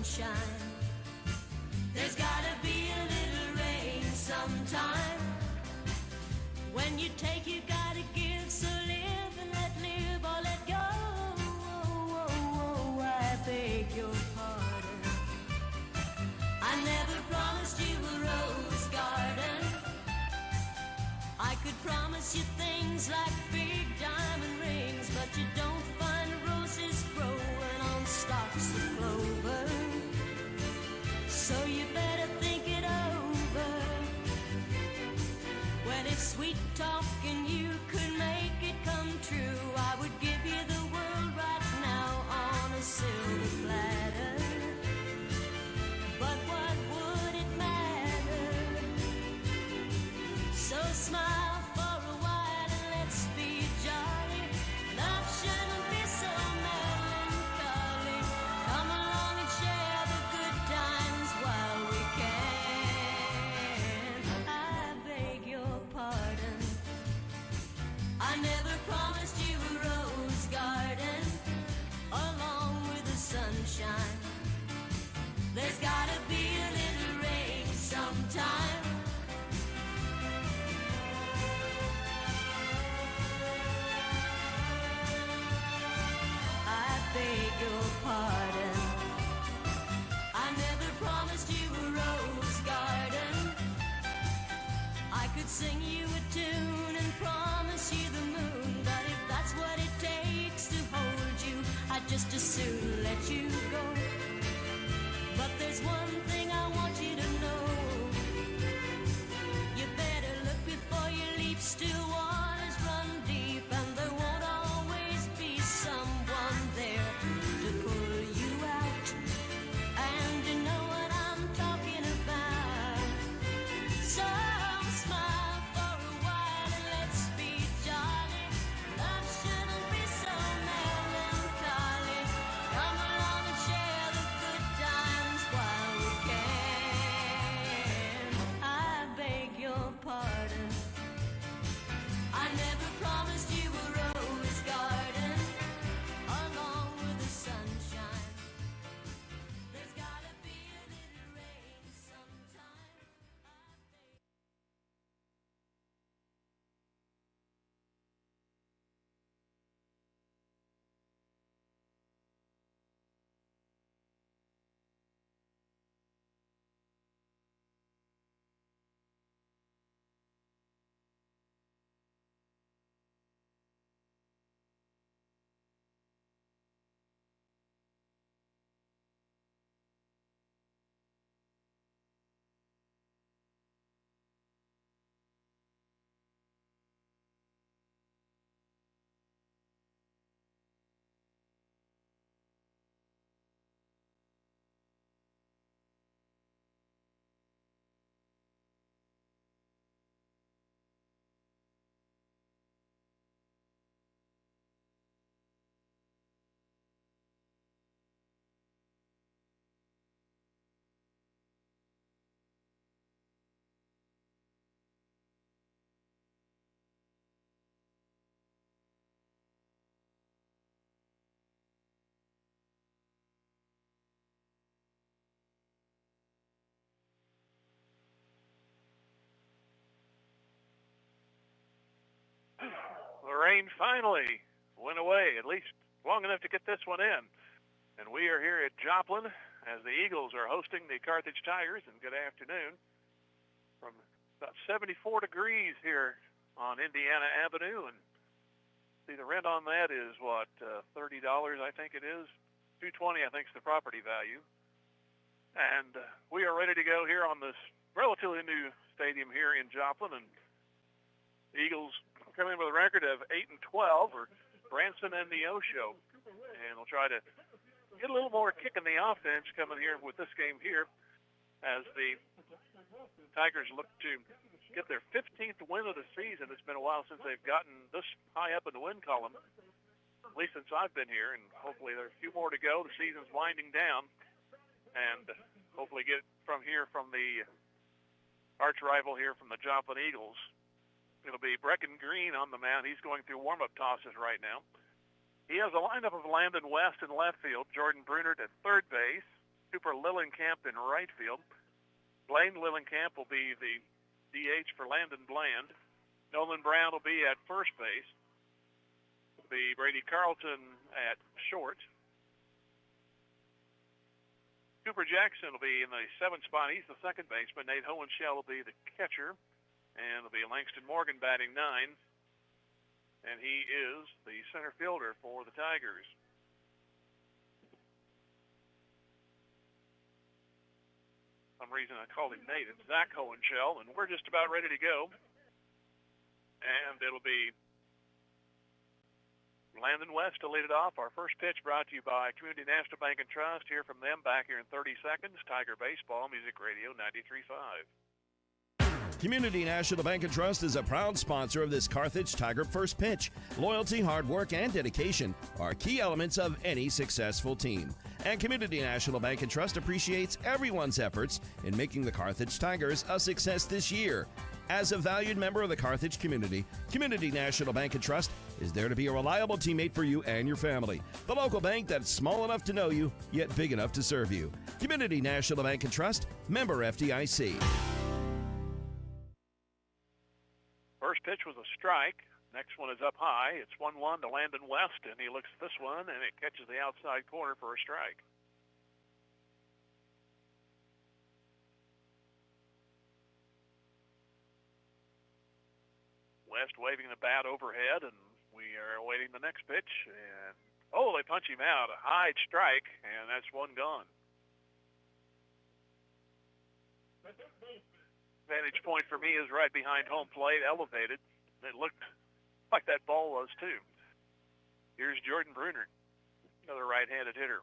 sunshine. There's gotta be a little rain sometime. When you take, you gotta give, so live and let live or let go. I beg your pardon. I never promised you a rose garden. I could promise you things like big diamond rings, but you don't find roses growing on stalks of clover. So you better think it over. Well, if sweet talking you could make it come true, I would give you the world right now on a silver platter. But what would it matter? So smile for a while and let's be jolly. Love shouldn't be so melancholy. Come along and share the good times while we can. I beg your pardon. I never promised you a rose garden along with the sunshine. There's gotta be a little rain sometime. I beg your pardon. I never promised you a rose garden. I could sing you a tune and promise you the moon, but if that's what it takes to hold you, I'd just as soon let you go. But there's one thing I want you to know. You better look before you leap. Still waters run deep, and there won't always be someone there to pull you out. And you know what I'm talking about. So smile for a while and let's be jolly. Love shouldn't be so melancholy. Come along and share the good times while we can. I beg your pardon. I never promised you a rose garden along with the sunshine. There's gotta be a little rain sometime. The rain finally went away, at least long enough to get this one in. And we are here at Joplin as the Eagles are hosting the Carthage Tigers. And good afternoon. From about 74 degrees here on Indiana Avenue. And see, the rent on that is what, $30, I think it is. $220, I think, is the property value. And we are ready to go here on this relatively new stadium here in Joplin. And the Eagles come in with a record of 8-12 for Branson and the Osho. And we'll try to get a little more kick in the offense coming here with this game here as the Tigers look to get their 15th win of the season. It's been a while since they've gotten this high up in the win column, at least since I've been here, and hopefully there's a few more to go. The season's winding down, and hopefully get from here from the arch rival here from the Joplin Eagles. It'll be Brecken Green on the mound. He's going through warm-up tosses right now. He has a lineup of Landon West in left field, Jordan Brunert at third base, two Cooper Lillenkamp in right field. Blaine Lillenkamp will be the DH for Landon Bland. Nolan Brown will be at first base. It'll be Brady Carlton at short. Cooper Jackson will be in the seventh spot. He's the second baseman. Nate Hohenschel will be the catcher. And it'll be Langston Morgan batting 9. And he is the center fielder for the Tigers. For some reason I called him Nate. It's Zach Hohenschel, and we're just about ready to go. And it'll be Landon West to lead it off. Our first pitch brought to you by Community National Bank and Trust. Hear from them back here in 30 seconds. Tiger Baseball, Music Radio 93.5. Community National Bank and Trust is a proud sponsor of this Carthage Tiger First Pitch. Loyalty, hard work, and dedication are key elements of any successful team. And Community National Bank and Trust appreciates everyone's efforts in making the Carthage Tigers a success this year. As a valued member of the Carthage community, Community National Bank and Trust is there to be a reliable teammate for you and your family. The local bank that's small enough to know you, yet big enough to serve you. Community National Bank and Trust, member FDIC. First pitch was a strike. Next one is up high. It's 1-1 to Landon West, and he looks at this one, and it catches the outside corner for a strike. West waving the bat overhead, and we are awaiting the next pitch. And they punch him out. A high strike, and that's one gone. Vantage point for me is right behind home plate, elevated. It looked like that ball was too. Here's Jordan Bruner, another right-handed hitter.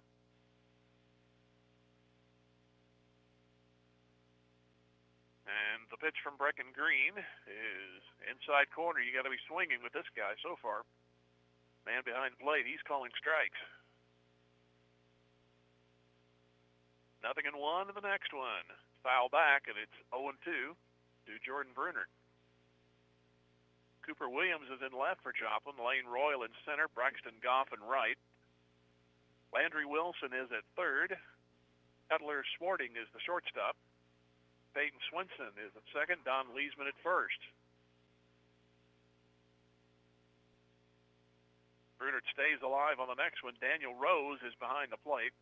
And the pitch from Brecken Green is inside corner. You got to be swinging with this guy so far. Man behind plate, he's calling strikes. 0-1 in the next one. Foul back, and it's 0-2 to Jordan Bruner. Cooper Williams is in left for Joplin. Lane Royal in center. Braxton Goff in right. Landry Wilson is at third. Cutler Swarting is the shortstop. Peyton Swinson is at second. Don Leesman at first. Bruner stays alive on the next one. Daniel Rose is behind the plate.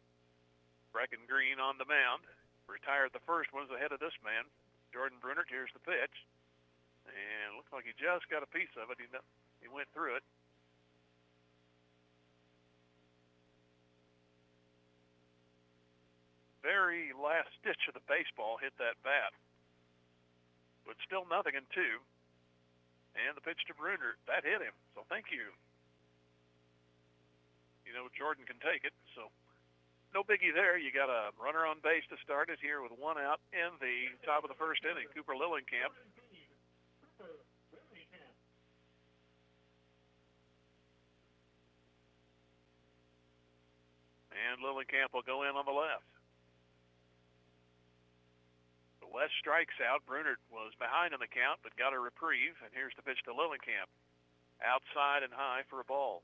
Brecken Green on the mound. Retired the first one, is ahead of this man. Jordan Bruner, here's the pitch. And looks like he just got a piece of it. He went through it. Very last stitch of the baseball hit that bat. But still 0-2. And the pitch to Bruner, that hit him. So thank you. You know, Jordan can take it, so no biggie there. You got a runner on base to start it here with one out in the top of the first inning. Cooper Lillenkamp. And Lillenkamp will go in on the left. But West strikes out. Bruner was behind on the count, but got a reprieve. And here's the pitch to Lillenkamp. Outside and high for a ball.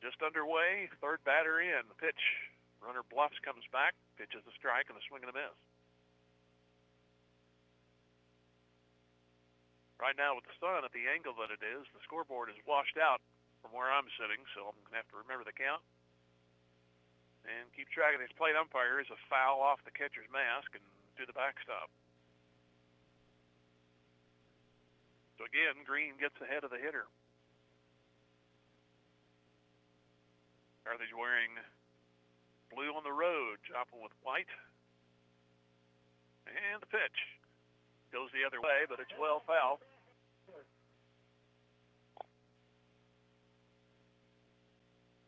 Just underway, third batter in. The pitch, runner bluffs, comes back, pitches a strike, and a swing and a miss. Right now with the sun at the angle that it is, the scoreboard is washed out from where I'm sitting, so I'm going to have to remember the count. And keep track of this plate umpire is a foul off the catcher's mask and to the backstop. So again, Green gets ahead of the hitter. Carthage wearing blue on the road, Joplin with white. And the pitch goes the other way, but it's well foul.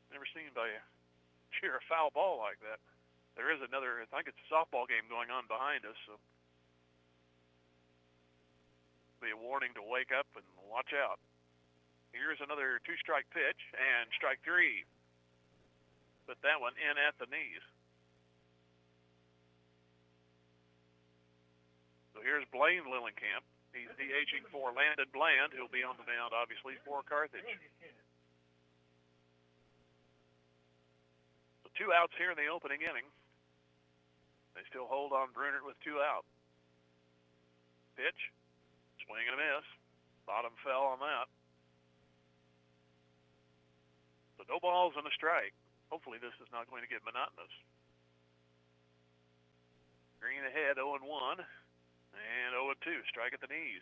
Never seen by cheer a foul ball like that. There is another, I think it's a softball game going on behind us, so be a warning to wake up and watch out. Here's another two-strike pitch, and strike three. Put that one in at the knees. So here's Blaine Lillenkamp. He's DHing for Landon Bland, who'll be on the mound, obviously, for Carthage. So 2 outs here in the opening inning. They still hold on Brunert with 2 out. Pitch, swing and a miss. Bottom fell on that. So no balls and a strike. Hopefully this is not going to get monotonous. Green ahead, 0-1. And 0-2, strike at the knees.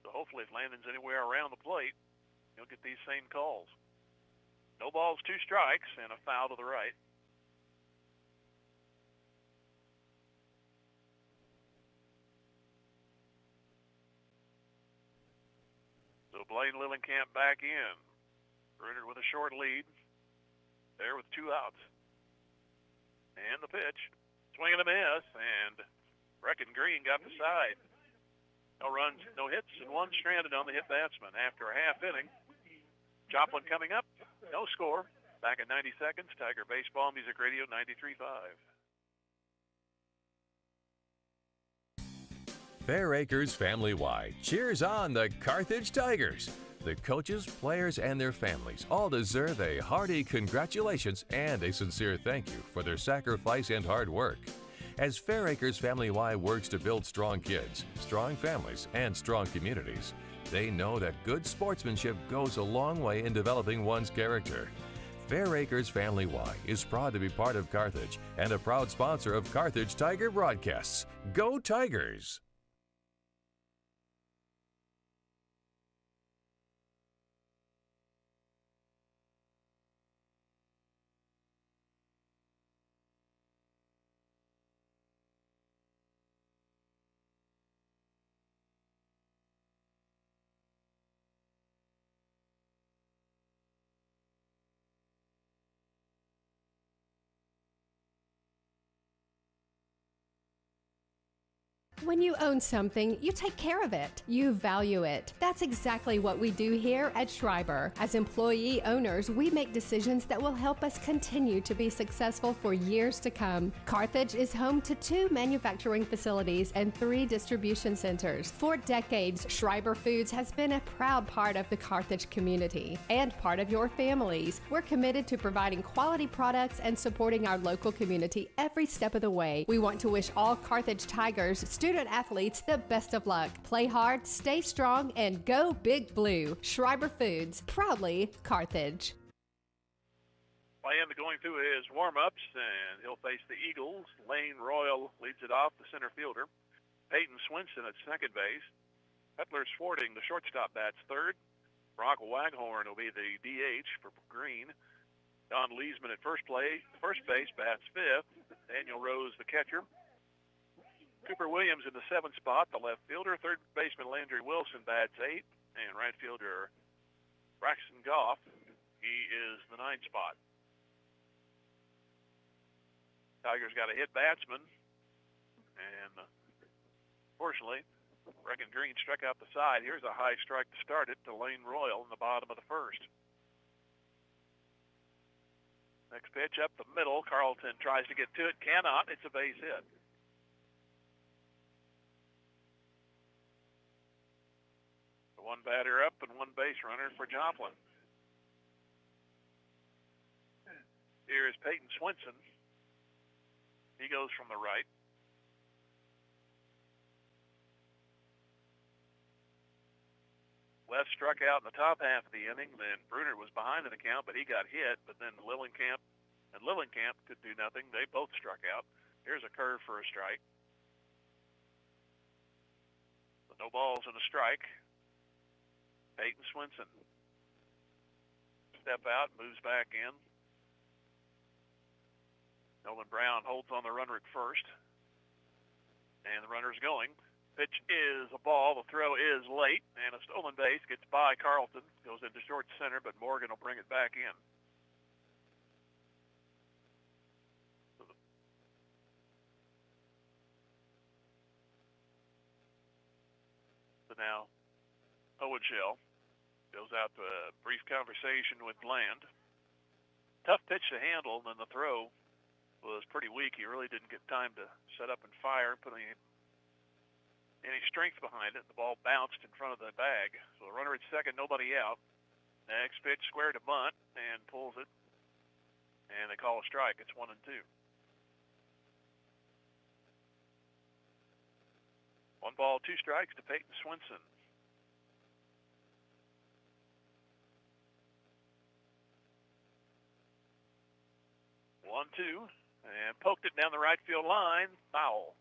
So hopefully if Landon's anywhere around the plate, he'll get these same calls. No balls, 2 strikes, and a foul to the right. So Blaine Lillenkamp back in. Brunert with a short lead. There with 2 outs. And the pitch. Swing and a miss, and Brecken Green got the side. No runs, no hits, and 1 stranded on the hit batsman. After a half inning, Joplin coming up, no score. Back in 90 seconds, Tiger Baseball Music Radio 93.5. Fair Acres Family-Wide cheers on the Carthage Tigers. The coaches, players, and their families all deserve a hearty congratulations and a sincere thank you for their sacrifice and hard work. As Fair Acres Family-Wide works to build strong kids, strong families, and strong communities, they know that good sportsmanship goes a long way in developing one's character. Fair Acres Family-Wide is proud to be part of Carthage and a proud sponsor of Carthage Tiger broadcasts. Go Tigers! When you own something, you take care of it. You value it. That's exactly what we do here at Schreiber. As employee owners, we make decisions that will help us continue to be successful for years to come. Carthage is home to 2 manufacturing facilities and 3 distribution centers. For decades, Schreiber Foods has been a proud part of the Carthage community and part of your families. We're committed to providing quality products and supporting our local community every step of the way. We want to wish all Carthage Tigers, student athletes, the best of luck. Play hard, stay strong, and go Big Blue. Schreiber Foods, proudly Carthage. Bland going through his warm-ups, and he'll face the Eagles. Lane Royal leads it off, the center fielder. Peyton Swinson at second base. Cutler Swarting, the shortstop, bats third. Brock Waghorn will be the DH for Green. Don Leesman at first base, bats fifth. Daniel Rose, the catcher. Cooper Williams in the 7th spot, the left fielder. Third baseman Landry Wilson bats 8th. And right fielder Braxton Goff, he is the 9th spot. Tigers got a hit batsman. And fortunately, Brecken Green struck out the side. Here's a high strike to start it to Lane Royal in the bottom of the 1st. Next pitch up the middle. Carlton tries to get to it. Cannot. It's a base hit. One batter up and 1 base runner for Joplin. Here is Peyton Swinson. He goes from the right. West struck out in the top half of the inning. Then Brunert was behind in the count, but he got hit. But then Lillenkamp could do nothing. They both struck out. Here's a curve for a strike. So no balls and a strike. Peyton Swinson. Step out, moves back in. Nolan Brown holds on the runner at first. And the runner's going. Pitch is a ball. The throw is late. And a stolen base gets by Carlton. Goes into short center, but Morgan will bring it back in. So now, Owen Shell goes out to a brief conversation with Bland. Tough pitch to handle, and then the throw was pretty weak. He really didn't get time to set up and fire and put any strength behind it. The ball bounced in front of the bag. So the runner at second, nobody out. Next pitch, square to bunt, and pulls it. And they call a strike. It's 1-2. 1 ball, 2 strikes to Peyton Swinson. One, two, and poked it down the right field line. Foul.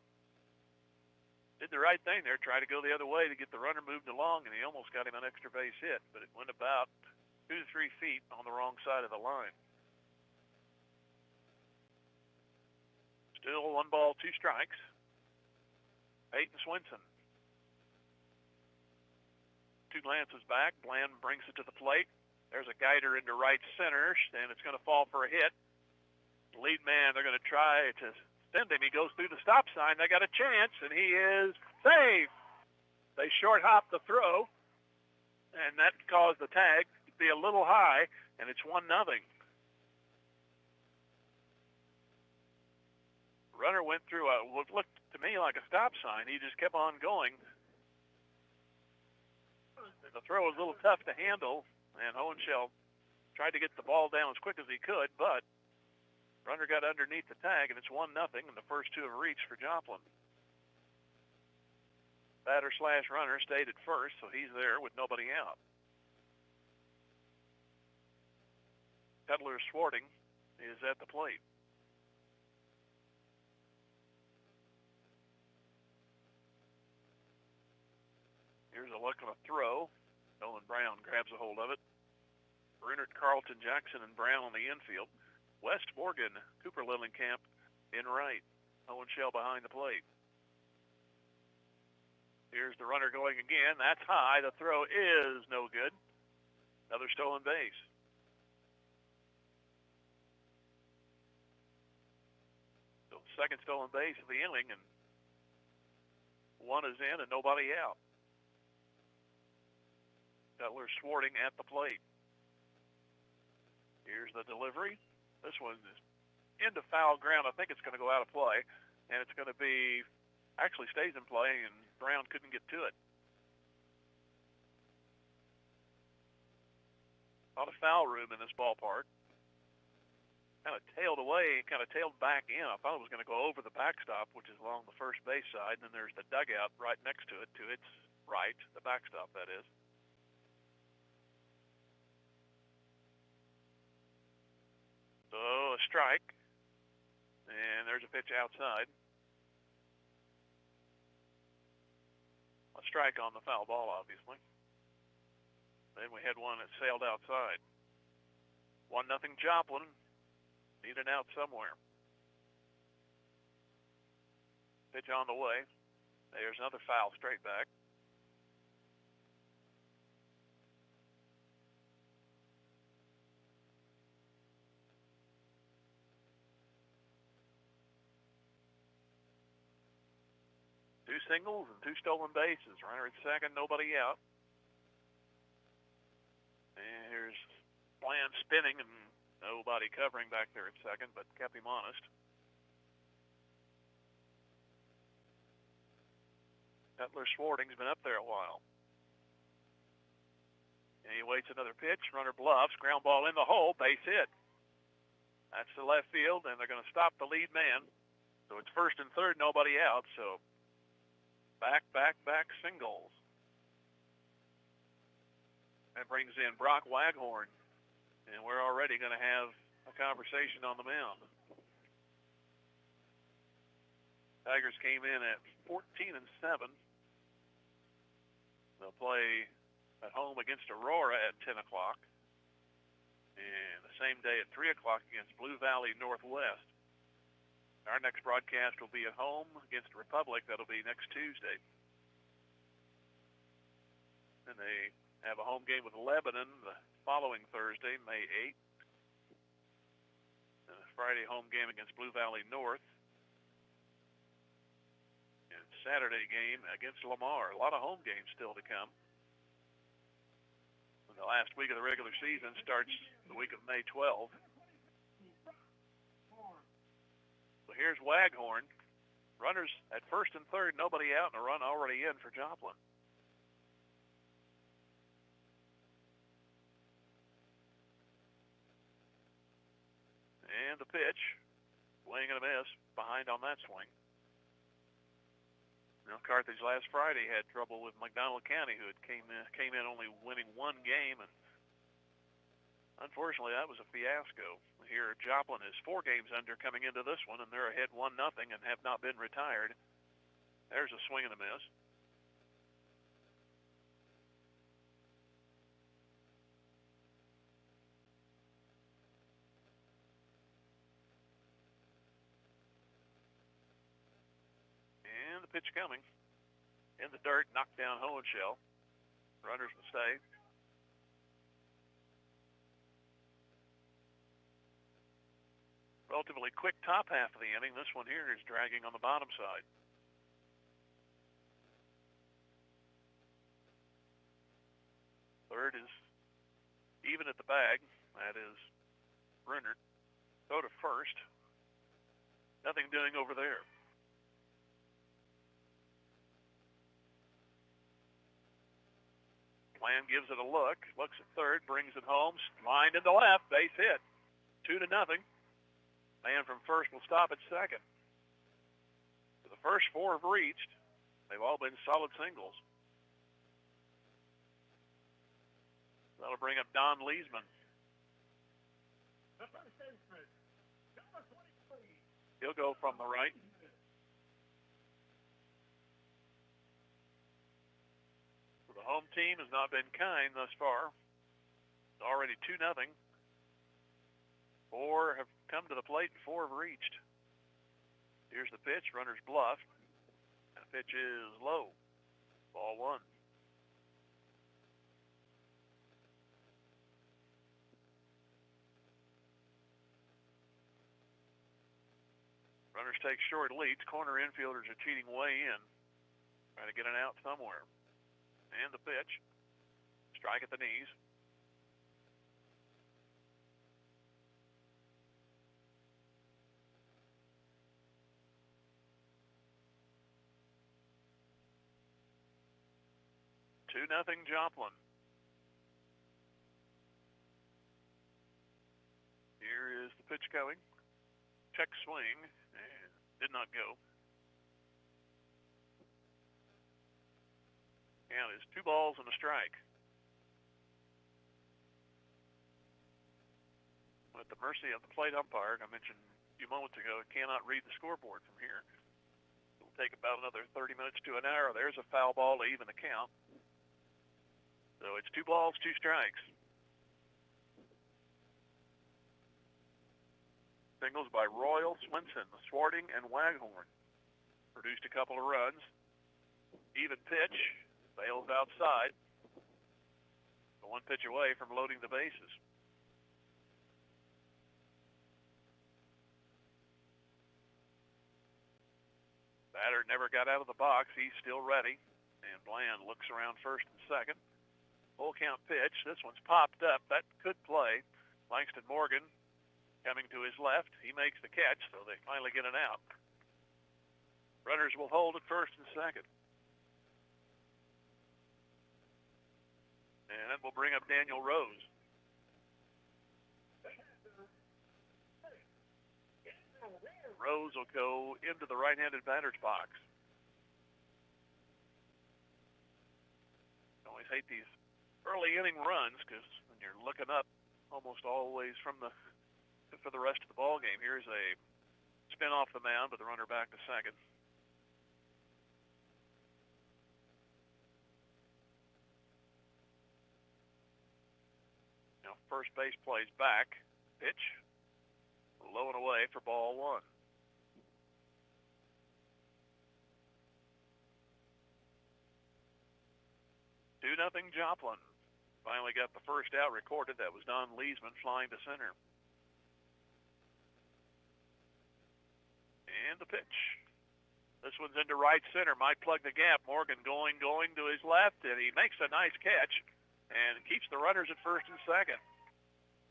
Did the right thing there, tried to go the other way to get the runner moved along, and he almost got him an extra base hit, but it went about 2 to 3 feet on the wrong side of the line. Still 1 ball, 2 strikes. Peyton Swinson. 2 glances back. Bland brings it to the plate. There's a guider into right center, and it's going to fall for a hit. The lead man, they're going to try to send him. He goes through the stop sign. They got a chance, and he is safe. They short hop the throw, and that caused the tag to be a little high, and it's 1-0. Runner went through what looked to me like a stop sign. He just kept on going. The throw was a little tough to handle, and Hohenschel tried to get the ball down as quick as he could, but runner got underneath the tag, and it's 1-0, and the first 2 have reached for Joplin. Batter/runner stayed at first, so he's there with nobody out. Cutler Swarting is at the plate. Here's a look on a throw. Nolan Brown grabs a hold of it. Brunert, Carlton, Jackson, and Brown on the infield. West Morgan, Cooper Lillenkamp in right. Hohenschel behind the plate. Here's the runner going again. That's high. The throw is no good. Another stolen base. So second stolen base of the inning, and 1 is in and nobody out. Cutler Swarting at the plate. Here's the delivery. This one is into foul ground. I think it's going to go out of play, and it's going to be actually stays in play, and Brown couldn't get to it. A lot of foul room in this ballpark. Kind of tailed away, kind of tailed back in. I thought it was going to go over the backstop, which is along the first base side, and then there's the dugout right next to it, to its right, the backstop, that is. So a strike, and there's a pitch outside. A strike on the foul ball, obviously. Then we had one that sailed outside. 1-0 Joplin. Need an out somewhere. Pitch on the way. There's another foul straight back. Two singles and 2 stolen bases. Runner at second, nobody out. And here's Bland spinning and nobody covering back there at second, but kept him honest. Cutler Swarting's been up there a while. And he waits another pitch. Runner bluffs. Ground ball in the hole. Base hit. That's the left field, and they're going to stop the lead man. So it's first and third, nobody out. So back singles. That brings in Brock Waghorn, and we're already going to have a conversation on the mound. Tigers came in at 14-7. They'll play at home against Aurora at 10 o'clock, and the same day at 3 o'clock against Blue Valley Northwest. Our next broadcast will be at home against Republic. That'll be next Tuesday. And they have a home game with Lebanon the following Thursday, May 8th. And a Friday home game against Blue Valley North. And Saturday game against Lamar. A lot of home games still to come. And the last week of the regular season starts the week of May 12th. So here's Waghorn. Runners at first and third, nobody out, and a run already in for Joplin. And the pitch, swing and a miss, behind on that swing. You know, Carthage last Friday had trouble with McDonald County, who had came in only winning one game, and unfortunately that was a fiasco. Here, Joplin is 4 games under coming into this one, and they're ahead 1-0 and have not been retired. There's a swing and a miss. And the pitch coming. In the dirt, knocked down Hohenschel. Runners will stay. Relatively quick top half of the inning. This one here is dragging on the bottom side. Third is even at the bag. That is Brunert. Go to first. Nothing doing over there. Plan gives it a look. Looks at third, brings it home. Lined into left. Base hit. 2-0. Man from first will stop at second. The first 4 have reached. They've all been solid singles. That'll bring up Don Leesman. He'll go from the right. The home team has not been kind thus far. It's already 2-0. 4 have come to the plate and 4 have reached. Here's the pitch. Runner's bluff. The pitch is low. Ball 1. Runners take short leads. Corner infielders are cheating way in. Trying to get it out somewhere. And the pitch. Strike at the knees. Nothing Joplin. Here is the pitch going. Check swing, and did not go. Count is 2 balls and a strike. At the mercy of the plate umpire, I mentioned a few moments ago, it cannot read the scoreboard from here. It'll take about another 30 minutes to an hour. There's a foul ball to even the count. So it's 2 balls, 2 strikes. Singles by Royal, Swinson, Swarting, and Waghorn. Produced a couple of runs. Even pitch. Sails outside. 1 pitch away from loading the bases. Batter never got out of the box. He's still ready. And Bland looks around first and second. Full count pitch. This one's popped up. That could play. Langston Morgan coming to his left. He makes the catch, so they finally get it out. Runners will hold at first and second. And that will bring up Daniel Rose. Rose will go into the right-handed batter's box. Always hate these early inning runs because when you're looking up almost always for the rest of the ball game. Here's a spin off the mound, but the runner back to second. Now first base plays back. Pitch. Low and away for ball 1. Two nothing Joplin. Finally got the first out recorded. That was Don Leesman flying to center. And the pitch. This one's into right center. Might plug the gap. Morgan going to his left, and he makes a nice catch and keeps the runners at first and second.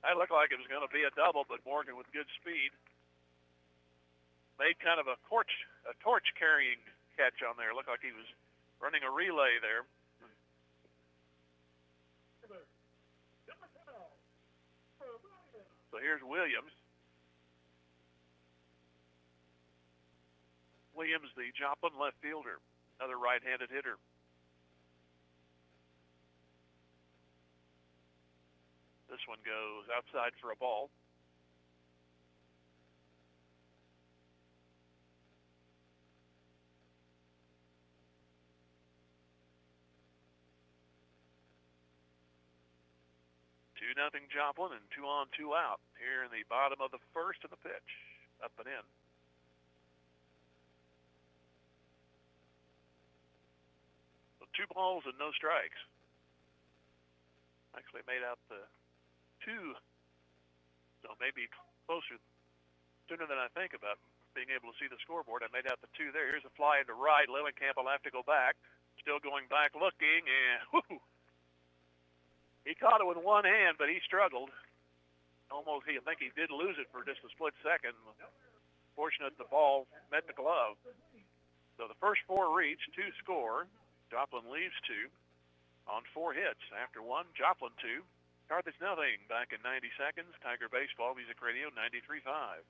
That looked like it was going to be a double, but Morgan with good speed made kind of a torch carrying catch on there. Looked like he was running a relay there. So here's Williams. Williams, the Joplin left fielder, another right-handed hitter. This one goes outside for a ball. Two nothing Joplin and 2 on, 2 out here in the bottom of the first, and the pitch up and in. So 2 balls and no strikes. Actually made out the 2, so maybe sooner than I think about being able to see the scoreboard. I made out the 2 there. Here's a fly into right. Lillenkamp will have to go back. Still going back looking, and whoo! He caught it with one hand, but he struggled. I think he did lose it for just a split second. Fortunate the ball met the glove. So the first 4 reach, 2 score. Joplin leaves 2 on 4 hits. After 1, Joplin 2. Carthage nothing. Back in 90 seconds. Tiger Baseball Music Radio 93.5.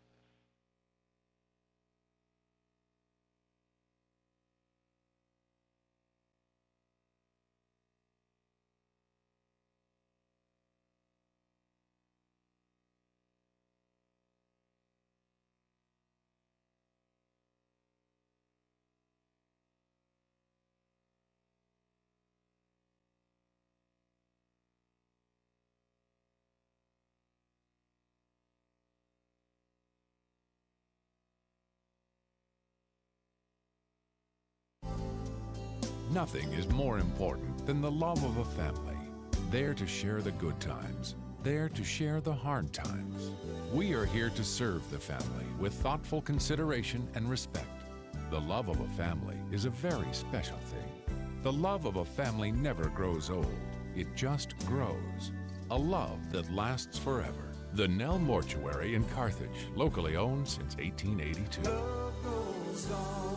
Nothing is more important than the love of a family. There to share the good times, there to share the hard times. We are here to serve the family with thoughtful consideration and respect. The love of a family is a very special thing. The love of a family never grows old. It just grows. A love that lasts forever. The Nell Mortuary in Carthage, locally owned since 1882. Love goes on.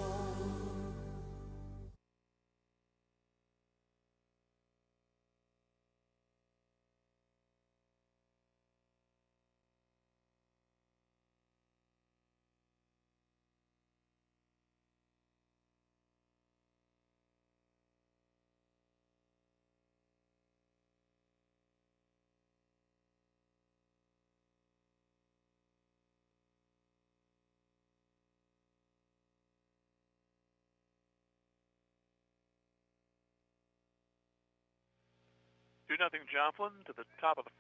Nothing Joplin to the top of the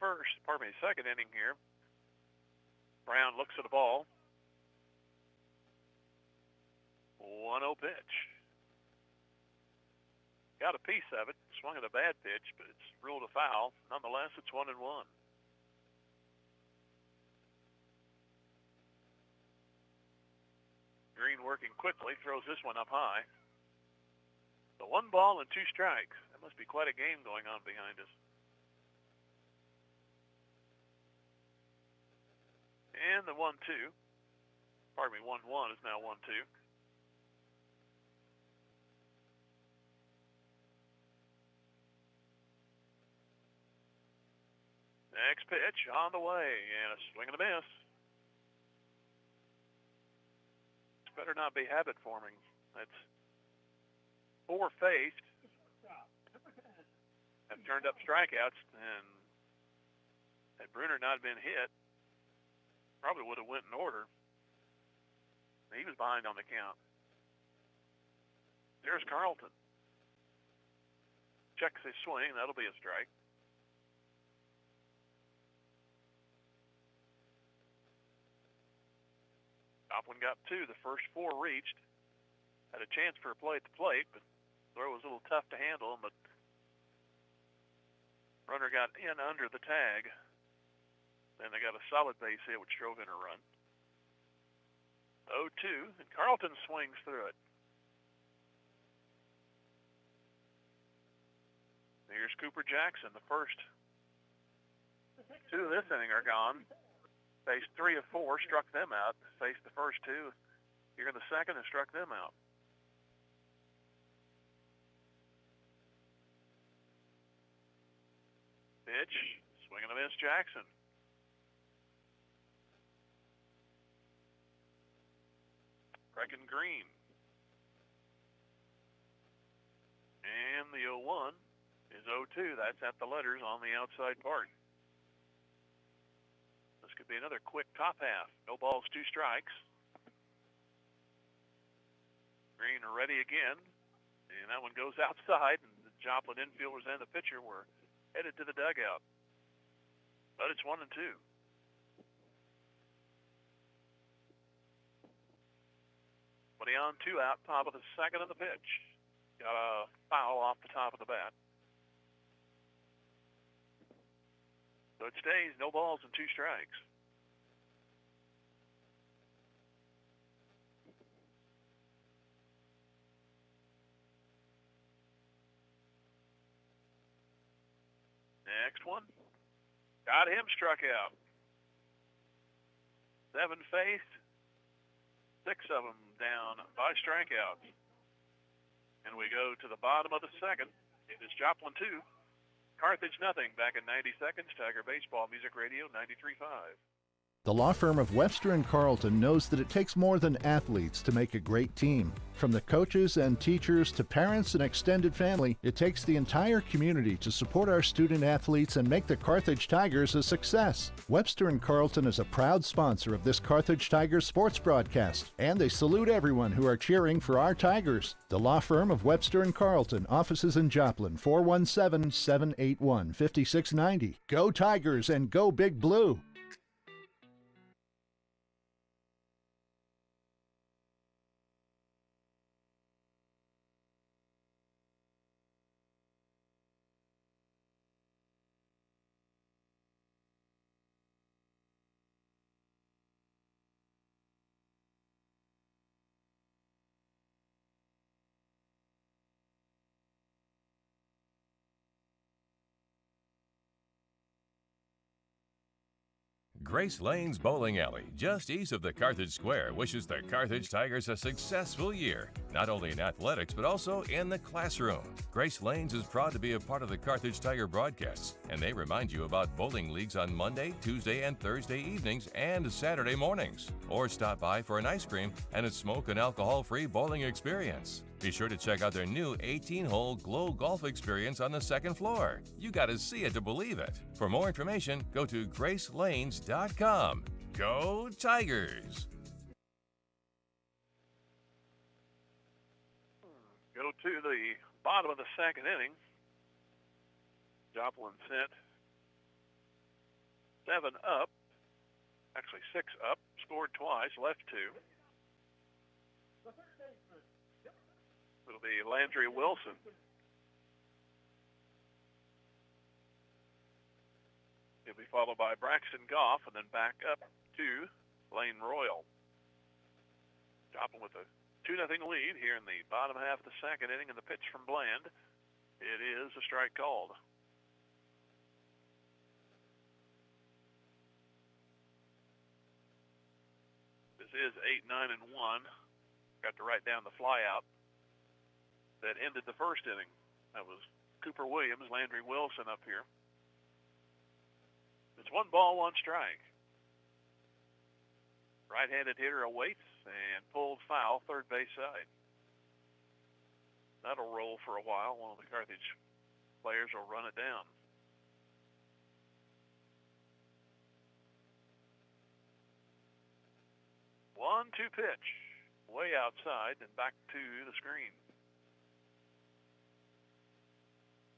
second inning here. Brown looks at the ball. 1-0 pitch. Got a piece of it. Swung at a bad pitch, but it's ruled a foul. Nonetheless, it's 1-1. Green working quickly, throws this one up high. So 1 ball and 2 strikes. That must be quite a game going on behind us. And the 1-1 is now 1-2. Next pitch on the way, and a swing and a miss. This better not be habit forming. That's 4 faced. Have turned up strikeouts, and had Bruner not been hit, probably would have went in order. He was behind on the count. There's Carlton. Checks his swing. That'll be a strike. Joplin got 2. The first 4 reached. Had a chance for a play at the plate, but the throw was a little tough to handle. But runner got in under the tag. Then they got a solid base hit, which drove in a run. 0-2, and Carlton swings through it. Here's Cooper Jackson. The first 2 of this inning are gone. Faced 3 of 4, struck them out. Faced the first 2, here in the second and struck them out. Pitch, swing and a miss, Jackson. Brecken Green. And the 0-1 is 0-2. That's at the letters on the outside part. This could be another quick top half. No balls, 2 strikes. Green ready again. And that one goes outside. And the Joplin infielders and the pitcher were headed to the dugout. But it's 1-2. On 2 out, top of the second of the pitch. Got a foul off the top of the bat. So it stays no balls and 2 strikes. Next one. Got him struck out. 7 faced. 6 of them down by strikeouts. And we go to the bottom of the second. It is Joplin 2, Carthage nothing. Back in 90 seconds. Tiger Baseball Music Radio 93.5. The law firm of Webster & Carlton knows that it takes more than athletes to make a great team. From the coaches and teachers to parents and extended family, it takes the entire community to support our student athletes and make the Carthage Tigers a success. Webster & Carlton is a proud sponsor of this Carthage Tigers sports broadcast, and they salute everyone who are cheering for our Tigers. The law firm of Webster & Carlton, offices in Joplin, 417-781-5690. Go Tigers and go Big Blue! Grace Lane's Bowling Alley, just east of the Carthage Square, wishes the Carthage Tigers a successful year, not only in athletics, but also in the classroom. Grace Lane's is proud to be a part of the Carthage Tiger broadcasts, and they remind you about bowling leagues on Monday, Tuesday, and Thursday evenings and Saturday mornings. Or stop by for an ice cream and a smoke and alcohol-free bowling experience. Be sure to check out their new 18-hole Glow Golf experience on the second floor. You got to see it to believe it. For more information, go to gracelanes.com. Go Tigers! Go to the bottom of the second inning. Joplin sent 7 up, actually 6 up, scored twice, left 2. It'll be Landry Wilson. He'll be followed by Braxton Goff, and then back up to Lane Royal. Joplin with a 2-0 lead here in the bottom half of the second inning, and the pitch from Bland. It is a strike called. This is 8-9-1. Got to write down the flyout that ended the first inning. That was Cooper Williams, Landry Wilson up here. It's 1 ball, 1 strike. Right-handed hitter awaits and pulled foul, third base side. That'll roll for a while. One of the Carthage players will run it down. One-two pitch, way outside and back to the screen.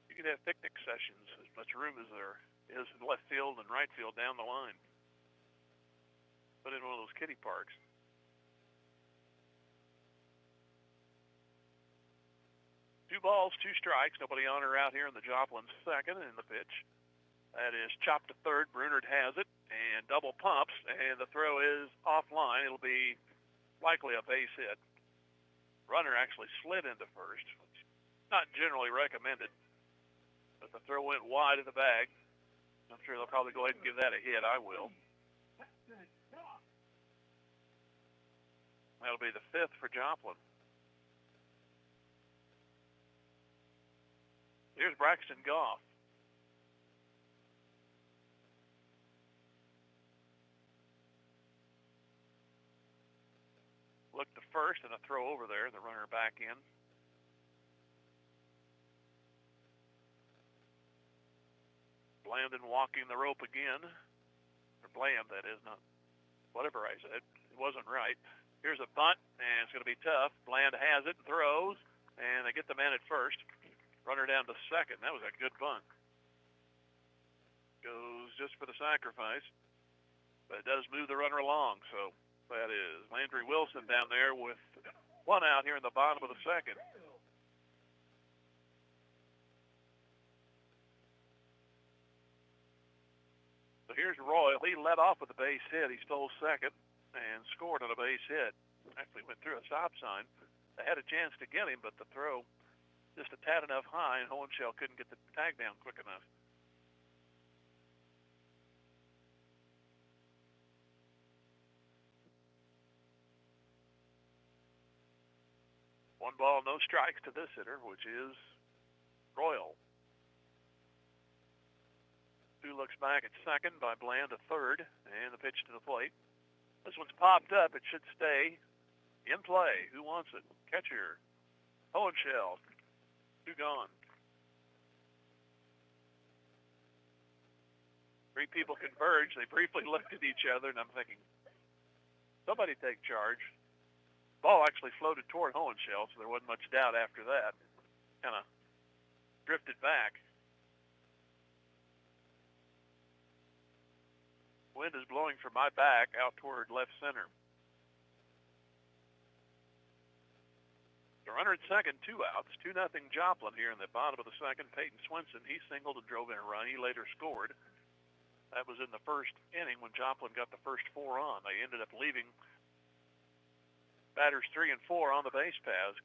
You can have picnic sessions, as much room as there is in left field and right field down the line. Put in one of those kiddie parks. Two balls, 2 strikes. Nobody on or out here in the Joplin second in the pitch. That is chopped to third. Brunert has it and double pumps, and the throw is offline. It'll be likely a base hit. Runner actually slid into first, which is not generally recommended. But the throw went wide of the bag. I'm sure they'll probably go ahead and give that a hit. I will. That'll be the 5th for Joplin. Here's Braxton Goff. Look to first and a throw over there, the runner back in. Blandon walking the rope again. Or Bland, that is, not whatever I said. It wasn't right. Here's a bunt, and it's going to be tough. Bland has it and throws, and they get the man at first. Runner down to second. That was a good bunt. Goes just for the sacrifice, but it does move the runner along, so that is Landry Wilson down there with one out here in the bottom of the second. So here's Royal. He led off with a base hit. He stole second and scored on a base hit. Actually went through a stop sign. They had a chance to get him, but the throw just a tad enough high, and Hohenschel couldn't get the tag down quick enough. One ball, no strikes to this hitter, which is Royal. Two looks back at second by Bland to third, and the pitch to the plate. This one's popped up. It should stay in play. Who wants it? Catcher, Hohenschel. Two gone. Three people converge. They briefly looked at each other, and I'm thinking, somebody take charge. Ball actually floated toward Hohenschel, so there wasn't much doubt after that. Kind of drifted back. Wind is blowing from my back out toward left center. The runner at second, 2 outs, 2-0 Joplin here in the bottom of the second. Peyton Swinson, he singled and drove in a run. He later scored. That was in the first inning when Joplin got the first 4 on. They ended up leaving batters 3 and 4 on the base paths.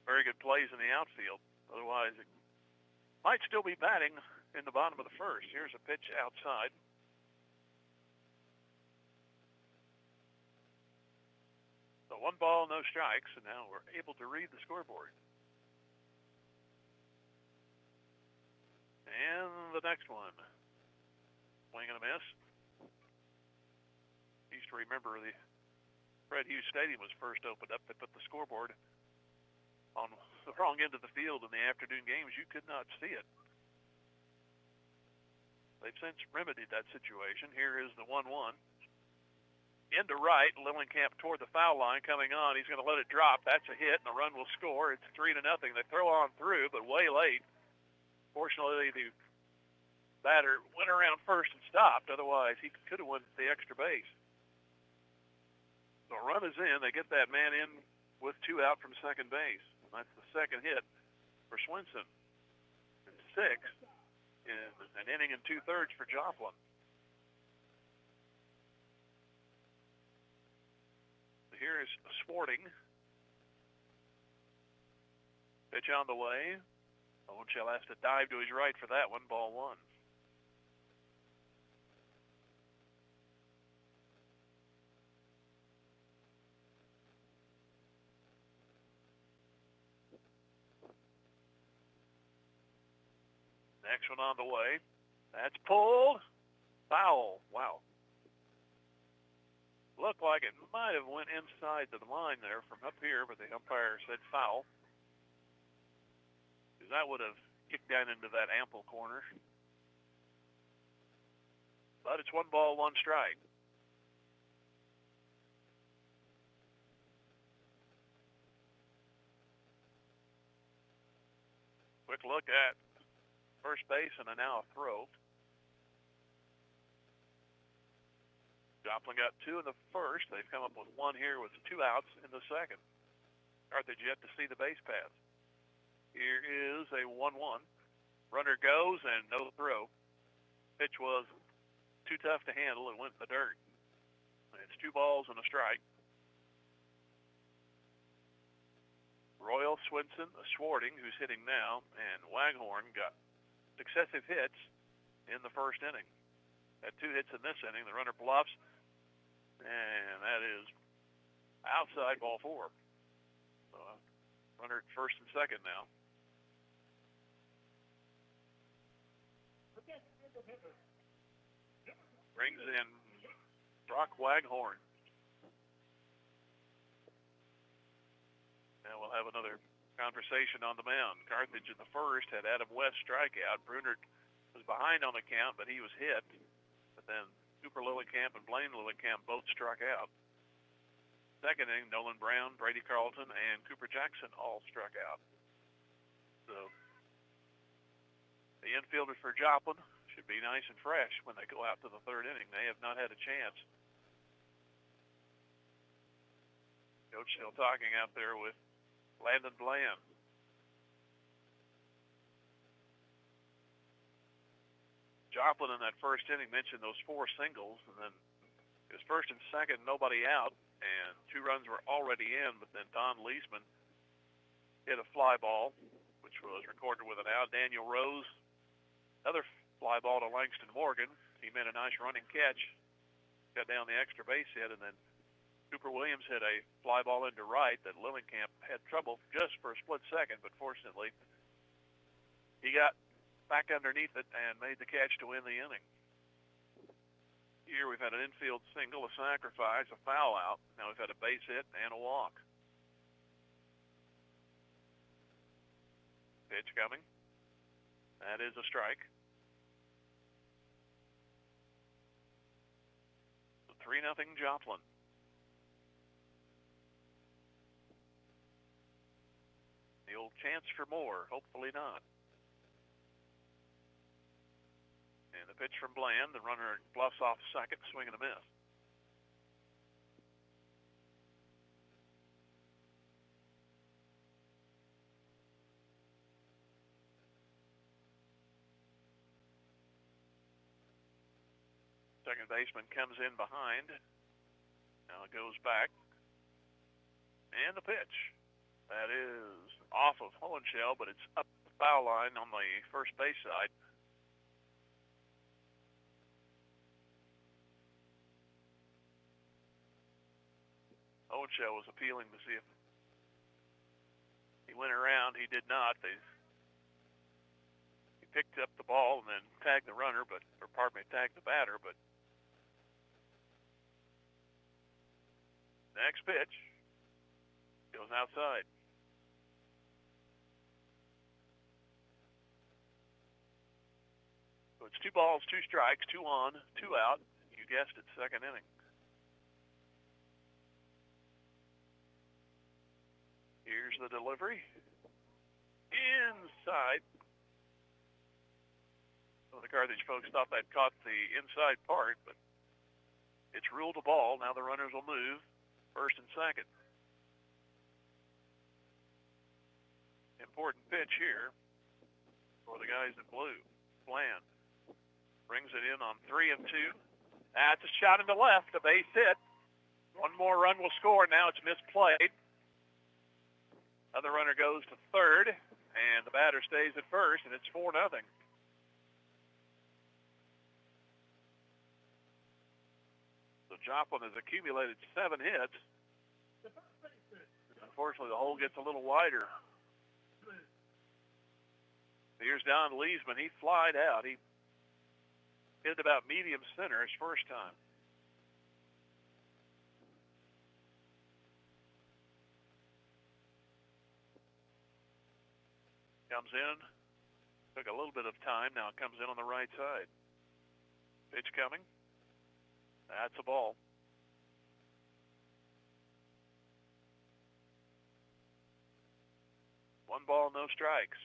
Very good plays in the outfield. Otherwise, it might still be batting in the bottom of the first. Here's a pitch outside. So 1 ball, no strikes, and now we're able to read the scoreboard. And the next one. Swing and a miss. Used to remember the Fred Hughes Stadium was first opened up. They put the scoreboard on the wrong end of the field in the afternoon games. You could not see it. They've since remedied that situation. Here is the 1-1. Into right, Lillenkamp toward the foul line coming on. He's going to let it drop. That's a hit, and the run will score. It's 3-0. They throw on through, but way late. Fortunately, the batter went around first and stopped. Otherwise, he could have won the extra base. The run is in. They get that man in with 2 out from second base. That's the second hit for Swinson. And 6 in an inning and 2/3 for Joplin. Here is Swarting. Pitch on the way. Hohenschel has to dive to his right for that one. Ball 1. Next one on the way. That's pulled. Foul. Wow. Looked like it might have went inside the line there from up here, but the umpire said foul. Because that would have kicked down into that ample corner. But it's 1 ball, 1 strike. Quick look at first base and now a throw. Joplin got 2 in the first. They've come up with 1 here with 2 outs in the second. Carthage yet to see the base paths. Here is a 1-1. Runner goes and no throw. Pitch was too tough to handle and went in the dirt. It's 2 balls and a strike. Royal, Swinson, Swarting, who's hitting now, and Waghorn got successive hits in the first inning. Had 2 hits in this inning. The runner bluffs, and that is outside, ball 4. So runner at first and second now. Brings in Brock Waghorn. Now we'll have another conversation on the mound. Carthage in the first had Adam West strikeout. Brunert was behind on the count, but he was hit. But then Cooper Lillicamp and Blaine Lillicamp both struck out. Second inning, Nolan Brown, Brady Carlton, and Cooper Jackson all struck out. So the infielders for Joplin should be nice and fresh when they go out to the third inning. They have not had a chance. Coach still talking out there with Landon Bland. Joplin in that first inning mentioned those 4 singles, and then it was first and second, nobody out, and 2 runs were already in, but then Don Leesman hit a fly ball, which was recorded with an out. Daniel Rose, another fly ball to Langston Morgan. He made a nice running catch, got down the extra base hit, and then Cooper Williams hit a fly ball into right that Lillicamp had trouble just for a split second, but fortunately he got back underneath it and made the catch to win the inning. Here we've had an infield single, a sacrifice, a foul out. Now we've had a base hit and a walk. Pitch coming. That is a strike. 3-0 Joplin. The old chance for more, hopefully not. And the pitch from Bland, the runner bluffs off second, swing and a miss. Second baseman comes in behind. Now it goes back. And the pitch. That is off of Hohenschel, but it's up the foul line on the first base side. Hohenschel was appealing to see if he went around. He did not. He picked up the ball and then tagged the runner, tagged the batter, but next pitch goes outside. So it's 2 balls, 2 strikes, 2 on, 2 out. You guessed it, second inning. Here's the delivery. Inside. Well, the Carthage folks thought that caught the inside part, but it's ruled a ball. Now the runners will move first and second. Important pitch here for the guys in blue. Bland brings it in on 3-2. That's a shot into left, a base hit. 1 more run will score. Now it's misplayed. Other runner goes to third, and the batter stays at first, and it's 4-0. So Joplin has accumulated 7 hits. Unfortunately, the hole gets a little wider. Here's Don Leesman. He flied out. He hit about medium center his first time. Comes in. Took a little bit of time. Now it comes in on the right side. Pitch coming. That's a ball. One ball, no strikes.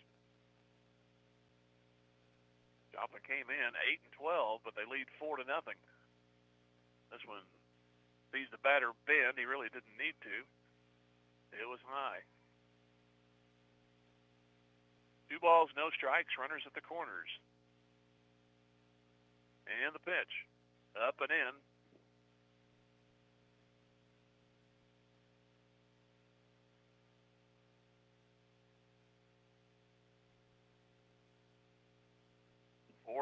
Joplin came in 8-12, but they lead 4-0. This one sees the batter bend. He really didn't need to. It was high. 2 balls, no strikes. Runners at the corners. And the pitch. Up and in.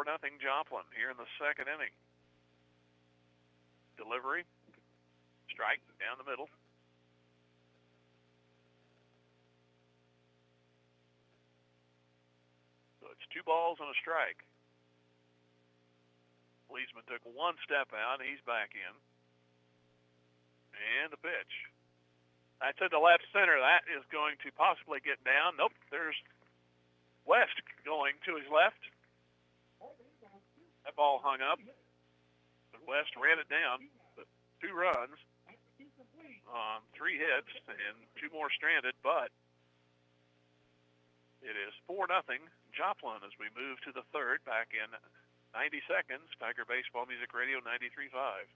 Nothing Joplin here in the second inning. Delivery. Strike down the middle. it's 2 balls and a strike. Leesman took one step out. He's back in. And the pitch. That's in the left center. That is going to possibly get down. Nope, there's West going to his left. That ball hung up. But West ran it down. But 2 runs on 3 hits and 2 more stranded. But it is 4-0 Joplin as we move to the third back in 90 seconds. Tiger Baseball Music Radio 93.5.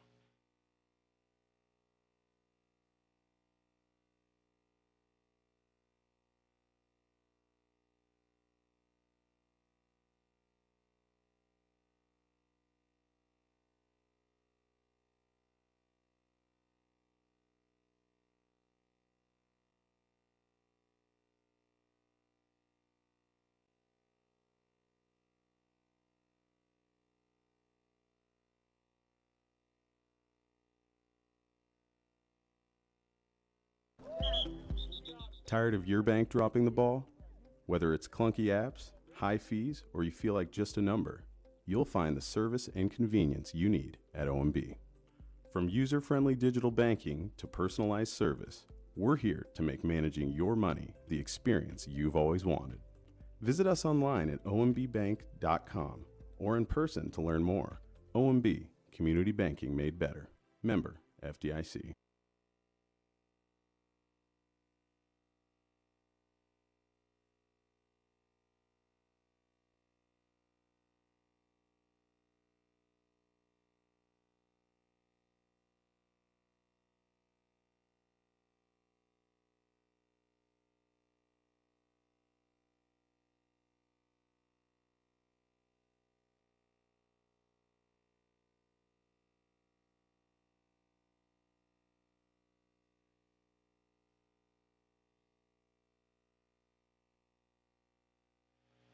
Tired of your bank dropping the ball? Whether it's clunky apps, high fees, or you feel like just a number, you'll find the service and convenience you need at OMB. From user-friendly digital banking to personalized service, we're here to make managing your money the experience you've always wanted. Visit us online at ombbank.com or in person to learn more. OMB, community banking made better. Member FDIC.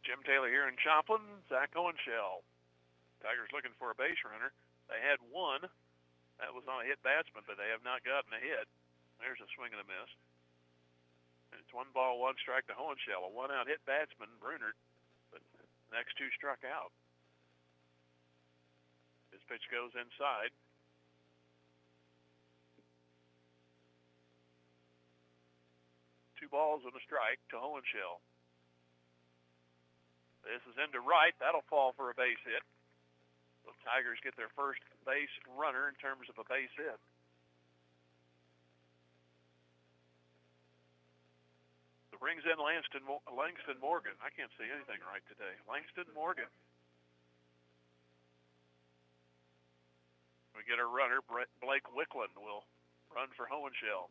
Jim Taylor here in Joplin. Zach Owenshell. Tigers looking for a base runner. They had one. That was on a hit batsman, but they have not gotten a hit. There's a swing and a miss. And it's 1 ball, 1 strike to Owenshell. A 1-out hit batsman, Brunert, but the next 2 struck out. His pitch goes inside. Two balls and a strike to Owenshell. This is into right. That'll fall for a base hit. The Tigers get their first base runner in terms of a base hit. The brings in Langston Morgan. I can't see anything right today. Langston Morgan. We get a runner. Blake Wicklund will run for Hohenschel.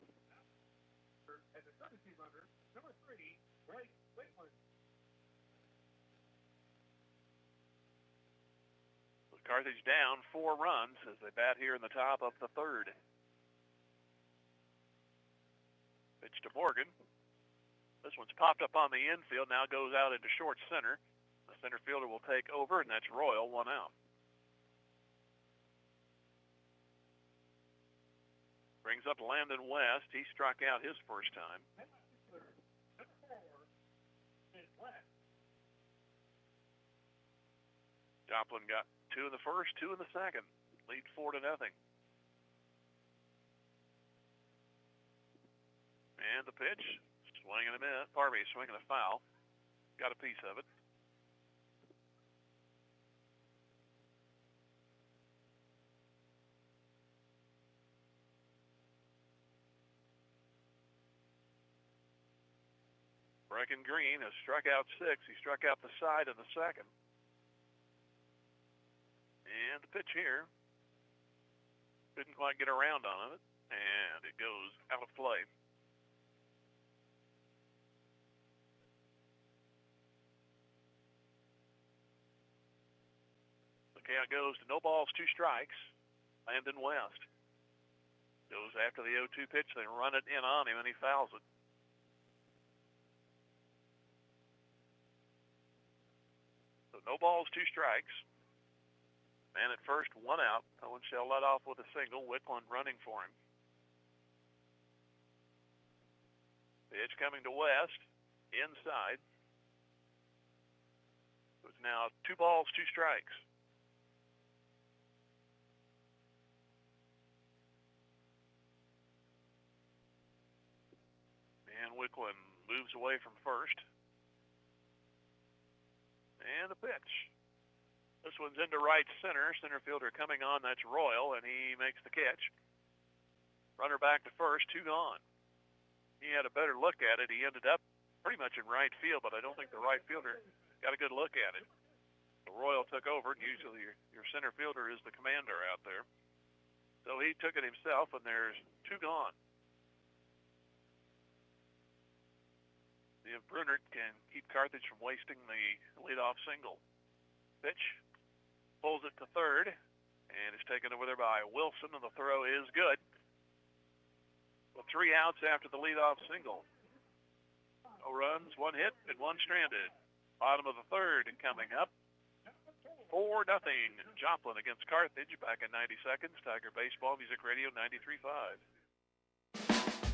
As a courtesy runner, number 3, Blake Wicklund. Carthage down 4 runs as they bat here in the top of the third. Pitch to Morgan. This one's popped up on the infield, now goes out into short center. The center fielder will take over, and that's Royal, 1 out. Brings up Landon West. He struck out his first time. Joplin got 2 in the first, 2 in the second. Lead 4-0. And the pitch, swing and a miss. Pardon me, swing and a foul. Got a piece of it. Brecken Green has struck out 6. He struck out the side in the second. And the pitch here, didn't quite get around on it, and it goes out of play. The count goes to no balls, 2 strikes. Landon West goes after the 0-2 pitch. They run it in on him, and he fouls it. So no balls, 2 strikes. Man at first, 1 out. Owenshell led off with a single. Wicklund running for him. Pitch coming to West. Inside. now 2 balls, 2 strikes. And Wicklund moves away from first. And the pitch. This one's into right center. Center fielder coming on, that's Royal, and he makes the catch. Runner back to first, 2 gone. He had a better look at it. He ended up pretty much in right field, but I don't think the right fielder got a good look at it. The Royal took over, and usually your center fielder is the commander out there. So he took it himself, and there's 2 gone. If Brunert can keep Carthage from wasting the leadoff single. Pitch, pulls it to third, and is taken over there by Wilson, and the throw is good. Well, 3 outs after the leadoff single. No runs, 1 hit, and 1 stranded. Bottom of the third coming up. 4-0. Joplin against Carthage back in 90 seconds. Tiger Baseball Music Radio 93.5.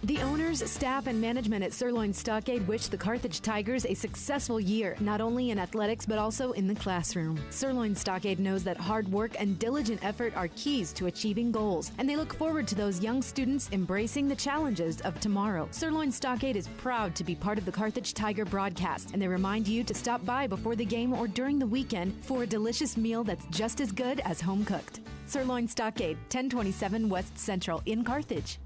The owners, staff, and management at Sirloin Stockade wish the Carthage Tigers a successful year, not only in athletics but also in the classroom. Sirloin Stockade knows that hard work and diligent effort are keys to achieving goals, and they look forward to those young students embracing the challenges of tomorrow. Sirloin Stockade is proud to be part of the Carthage Tiger broadcast, and they remind you to stop by before the game or during the weekend for a delicious meal that's just as good as home cooked. Sirloin Stockade, 1027 West Central in Carthage.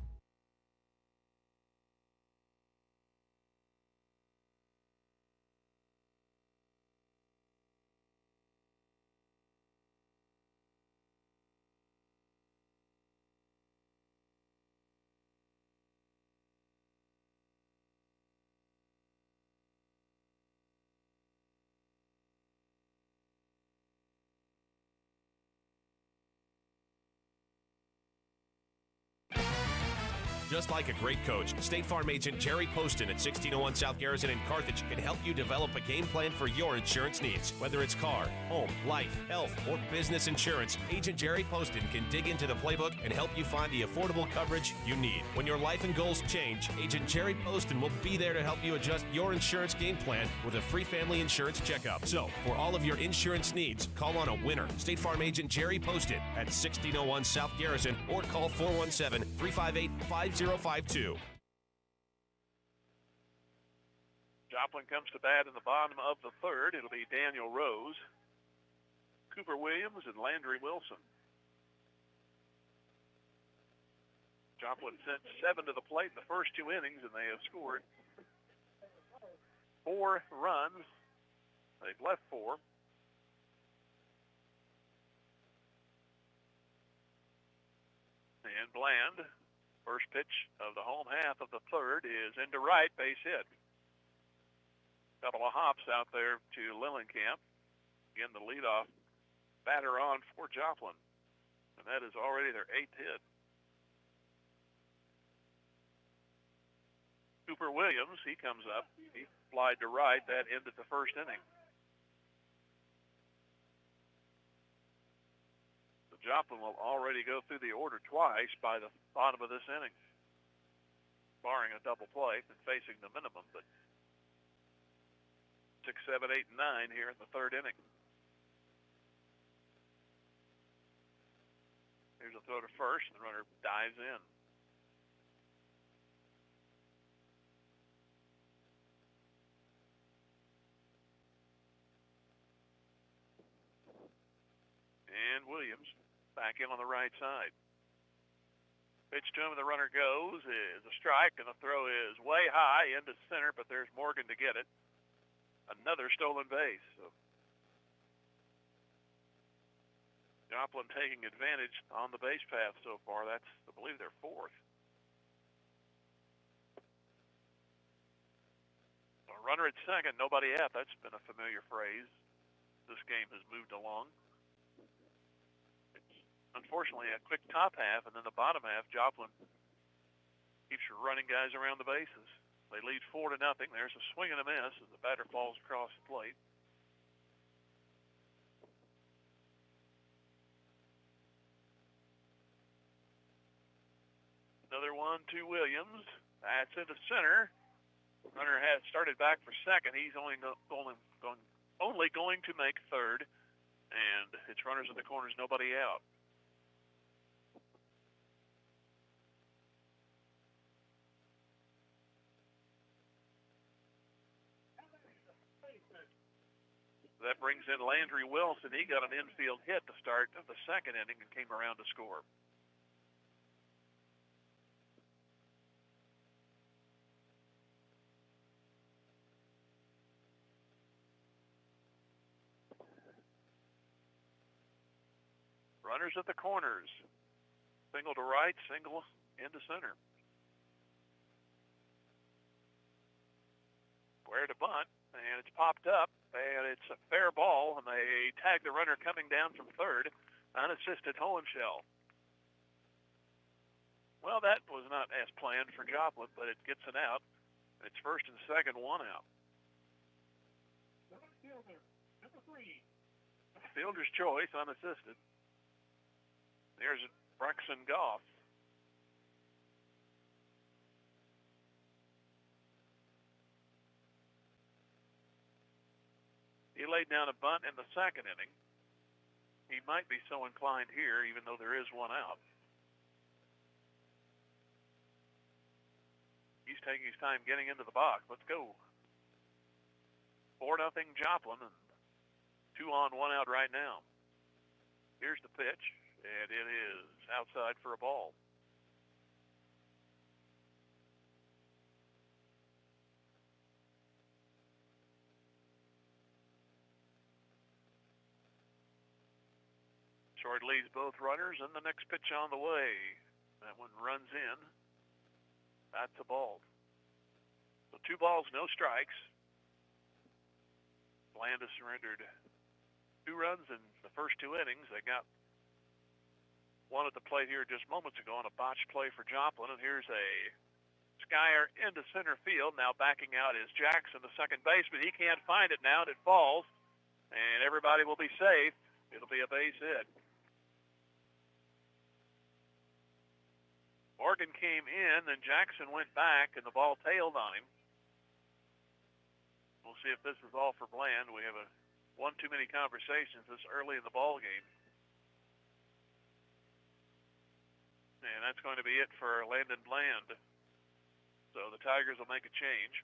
Just like a great coach, State Farm agent Jerry Poston at 1601 South Garrison in Carthage can help you develop a game plan for your insurance needs. Whether it's car, home, life, health, or business insurance, Agent Jerry Poston can dig into the playbook and help you find the affordable coverage you need. When your life and goals change, Agent Jerry Poston will be there to help you adjust your insurance game plan with a free family insurance checkup. So, for all of your insurance needs, call on a winner. State Farm agent Jerry Poston at 1601 South Garrison or call 417-358-5052. Joplin comes to bat in the bottom of the third. It'll be Daniel Rose, Cooper Williams, and Landry Wilson. Joplin sent 7 to the plate in the first 2 innings, and they have scored 4 runs. They've left 4. And Bland, first pitch of the home half of the third, is into right, base hit. Couple of hops out there to Lillenkamp. Again, the leadoff batter on for Joplin. And that is already their 8th hit. Cooper Williams, he comes up. He flied to right. That ended the first inning. Joplin will already go through the order twice by the bottom of this inning, barring a double play and facing the minimum, but 6, 7, 8, and 9 here in the third inning. Here's a throw to first, and the runner dives in. And Williams back in on the right side. Pitch to him, and the runner goes, is a strike, and the throw is way high into center, but there's Morgan to get it. Another stolen base. So Joplin taking advantage on the base path so far. That's, I believe, their 4th. A runner at second, nobody out. That's been a familiar phrase. This game has moved along. Unfortunately, a quick top half, and then the bottom half, Joplin keeps running guys around the bases. They lead 4-0. There's a swing and a miss as the batter falls across the plate. Another one to Williams. That's into center. Runner has started back for second. He's only going only going to make third, and it's runners at the corners, nobody out. That brings in Landry Wilson. He got an infield hit to start the second inning and came around to score. Runners at the corners. Single to right, single into center. Where to bunt, and it's popped up, and it's a fair ball, and they tag the runner coming down from third, unassisted Hohenschel. Well, that was not as planned for Joplin, but it gets an out. It's first and second, one out. Number 3. Fielder's choice, unassisted. There's Braxton Goff. He laid down a bunt in the second inning. He might be so inclined here, even though there is one out. He's taking his time getting into the box. Let's go. 4-0 Joplin, and 2 on, 1 out right now. Here's the pitch, and it is outside for a ball. Short leaves both runners, and the next pitch on the way. That one runs in. That's a ball. So 2 balls, no strikes. Bland has surrendered 2 runs in the first 2 innings. They got one at the plate here just moments ago on a botched play for Joplin, and here's a Skyer into center field. Now backing out is Jackson, the second baseman. He can't find it now, and it falls, and everybody will be safe. It'll be a base hit. Morgan came in, then Jackson went back, and the ball tailed on him. We'll see if this is all for Bland. We have one too many conversations this early in the ball game. And that's going to be it for Landon Bland. So the Tigers will make a change.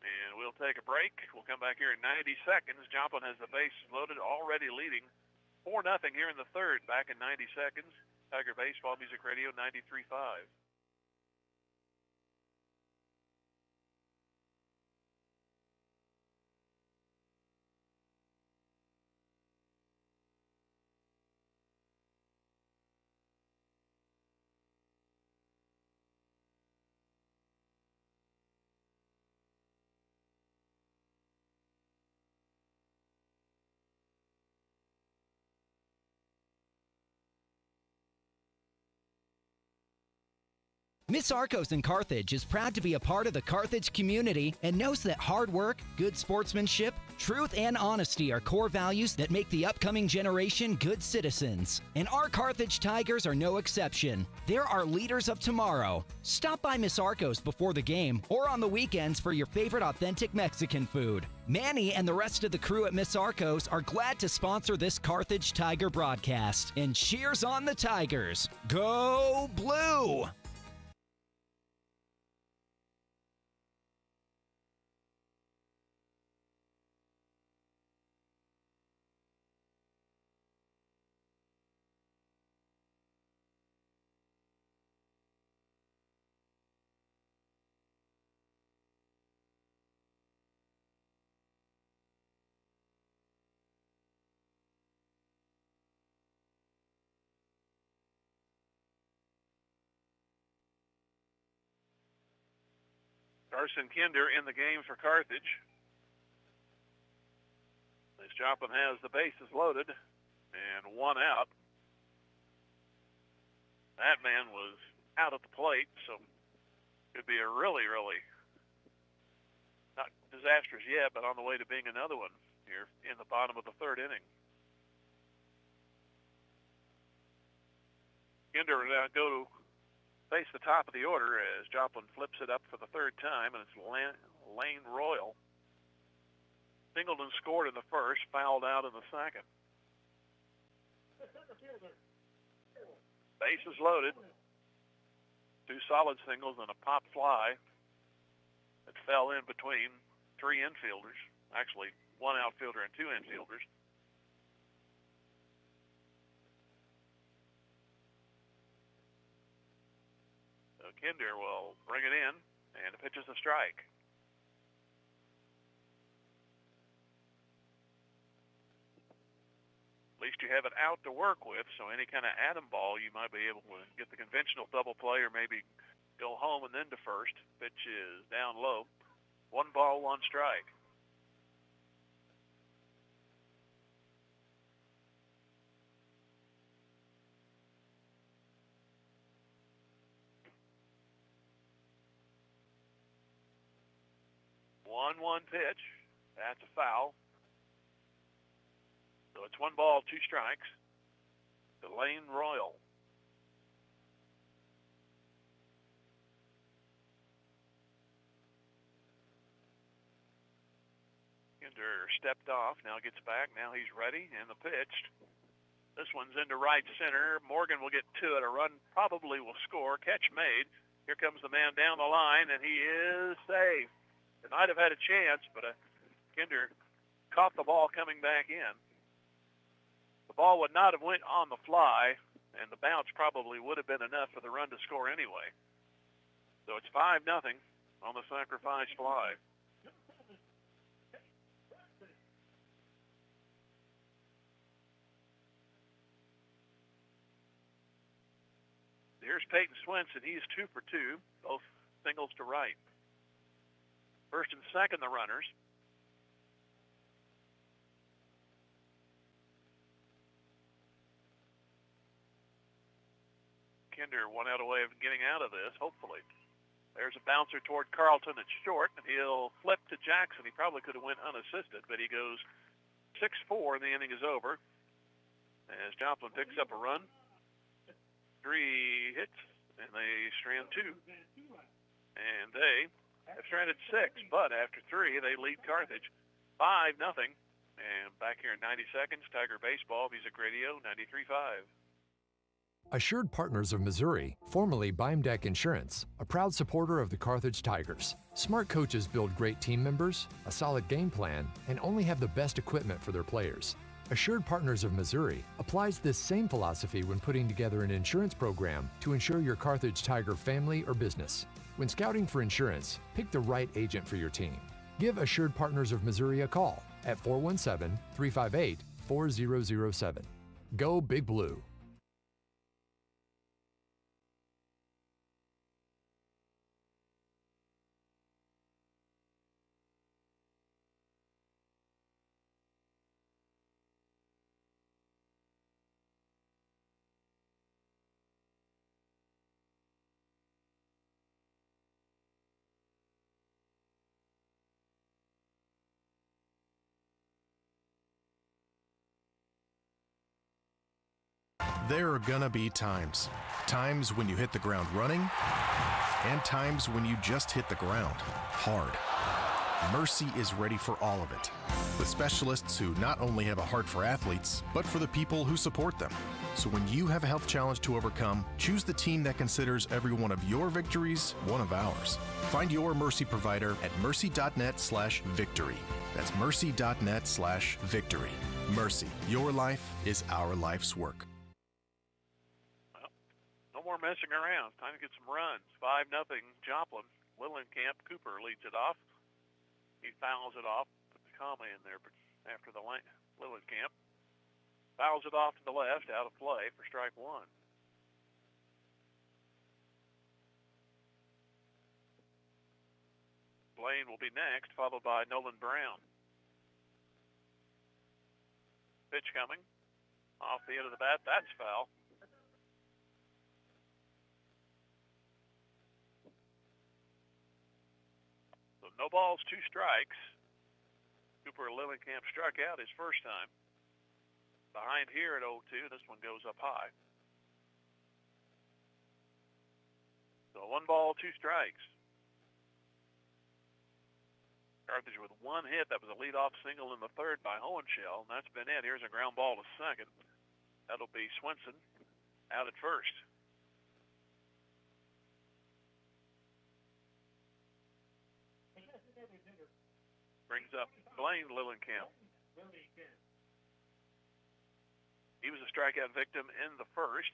And we'll take a break. We'll come back here in 90 seconds. Joplin has the bases loaded, already leading 4-0 here in the third. Back in 90 seconds. Tiger Baseball Music Radio 93.5. Miss Arcos in Carthage is proud to be a part of the Carthage community and knows that hard work, good sportsmanship, truth, and honesty are core values that make the upcoming generation good citizens. And our Carthage Tigers are no exception. They're our leaders of tomorrow. Stop by Miss Arcos before the game or on the weekends for your favorite authentic Mexican food. Manny and the rest of the crew at Miss Arcos are glad to sponsor this Carthage Tiger broadcast. And cheers on the Tigers. Go Blue! Carson Kinder in the game for Carthage. As Joplin has the bases loaded and 1 out. That man was out at the plate, so it could be a really, not disastrous yet, but on the way to being another one here in the bottom of the third inning. Kinder will now go to face the top of the order as Joplin flips it up for the third time, and it's Lane Royal. Joplin scored in the first, fouled out in the second. Bases loaded. 2 solid singles and a pop fly that fell in between 3 infielders. Actually, 1 outfielder and 2 infielders. So Kinder will bring it in, and the pitch is a strike. At least you have it out to work with, so any kind of atom ball, you might be able to get the conventional double play or maybe go home and then to first. Pitch is down low. 1 ball, 1 strike. One pitch. That's a foul. So it's 1 ball, 2 strikes to Lane Royal. Kinder stepped off, now gets back, now he's ready, and the pitch. This one's into right center. Morgan will get to it. A run probably will score. Catch made. Here comes the man down the line, and he is safe. He might have had a chance, but Kinder caught the ball coming back in. The ball would not have went on the fly, and the bounce probably would have been enough for the run to score anyway. So it's 5-0 on the sacrifice fly. Here's Peyton Swenson. He's 2 for 2, both singles to right. First and second, the runners. Kinder 1 out away of getting out of this, hopefully. There's a bouncer toward Carlton at short, and he'll flip to Jackson. He probably could have went unassisted, but he goes 6-4, and the inning is over. As Joplin picks up a run, 3 hits, and they strand 2. And they have stranded 6, but after 3, they lead Carthage 5-0. And back here in 90 seconds, Tiger Baseball, Music Radio 93.5. Assured Partners of Missouri, formerly Beimdeck Insurance, a proud supporter of the Carthage Tigers. Smart coaches build great team members, a solid game plan, and only have the best equipment for their players. Assured Partners of Missouri applies this same philosophy when putting together an insurance program to insure your Carthage Tiger family or business. When scouting for insurance, pick the right agent for your team. Give Assured Partners of Missouri a call at 417-358-4007. Go Big Blue. There are gonna be times when you hit the ground running, and times when you just hit the ground hard. Mercy is ready for all of it, with specialists who not only have a heart for athletes, but for the people who support them. So when you have a health challenge to overcome, choose the team that considers every one of your victories one of ours. Find your Mercy provider at mercy.net/victory. That's mercy.net/victory. Mercy, your life is our life's work. More messing around. Time to get some runs. 5-0 Joplin. Lillenkamp Cooper leads it off. He fouls it off. Put the comma in there after the Lillenkamp. Fouls it off to the left, out of play for strike 1. Blaine will be next, followed by Nolan Brown. Pitch coming. Off the end of the bat. That's foul. No balls, 2 strikes. Cooper Lillenkamp struck out his first time. Behind here at 0-2, this one goes up high. So 1 ball, 2 strikes. Carthage with one hit. That was a leadoff single in the third by Hohenschel, and that's been it. Here's a ground ball to second. That'll be Swenson out at first. Brings up Blaine Lillenkamp. He was a strikeout victim in the first.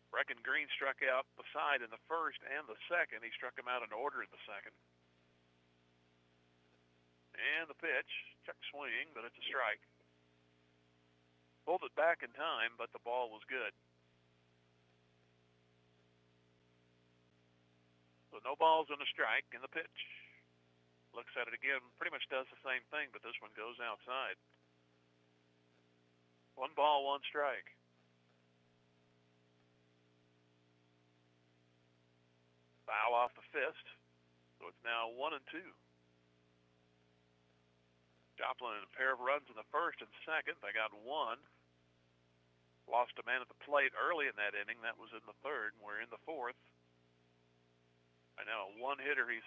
Brecken Green struck out beside in the first and the second. He struck him out in order in the second. And the pitch, check swing, but it's a strike. Pulled it back in time, but the ball was good. So no balls and a strike, and the pitch. Looks at it again, pretty much does the same thing, but this one goes outside. 1 ball, 1 strike. Foul off the fist, so it's now 1-2. Joplin a pair of runs in the first and second. They got 1. Lost a man at the plate early in that inning. That was in the third, and we're in the fourth. I know, 1 hitter. He's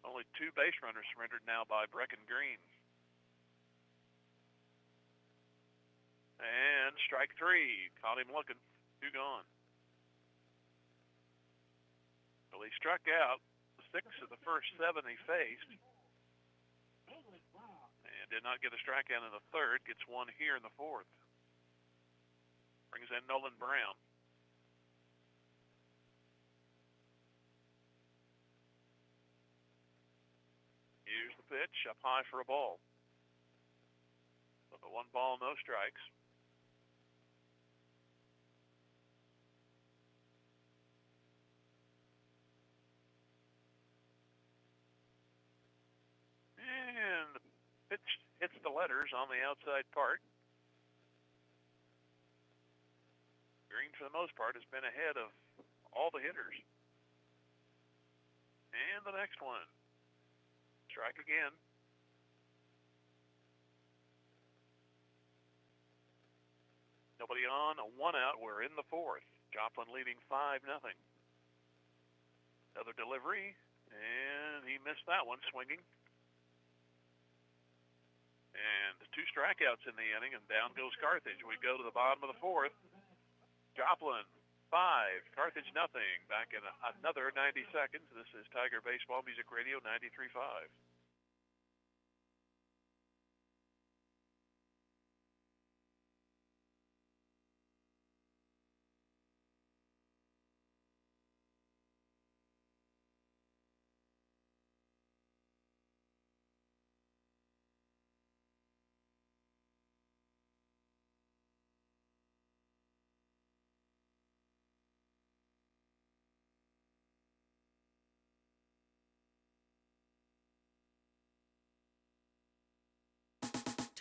only 2 base runners surrendered now by Brecken Green. And strike 3. Caught him looking. 2 gone. Well, he struck out 6 of the first 7 he faced. And did not get a strikeout in the third. Gets 1 here in the fourth. Brings in Nolan Brown. Here's the pitch, up high for a ball. So the 1 ball, no strikes. And the pitch hits the letters on the outside part. Green, for the most part, has been ahead of all the hitters. And the next one. Strike again. Nobody on, a 1 out. We're in the fourth. Joplin leading 5-0. Another delivery, and he missed that one, swinging. And 2 strikeouts in the inning, and down goes Carthage. We go to the bottom of the fourth. Joplin 5, Carthage nothing. Back in another 90 seconds. This is Tiger Baseball Music Radio 93.5.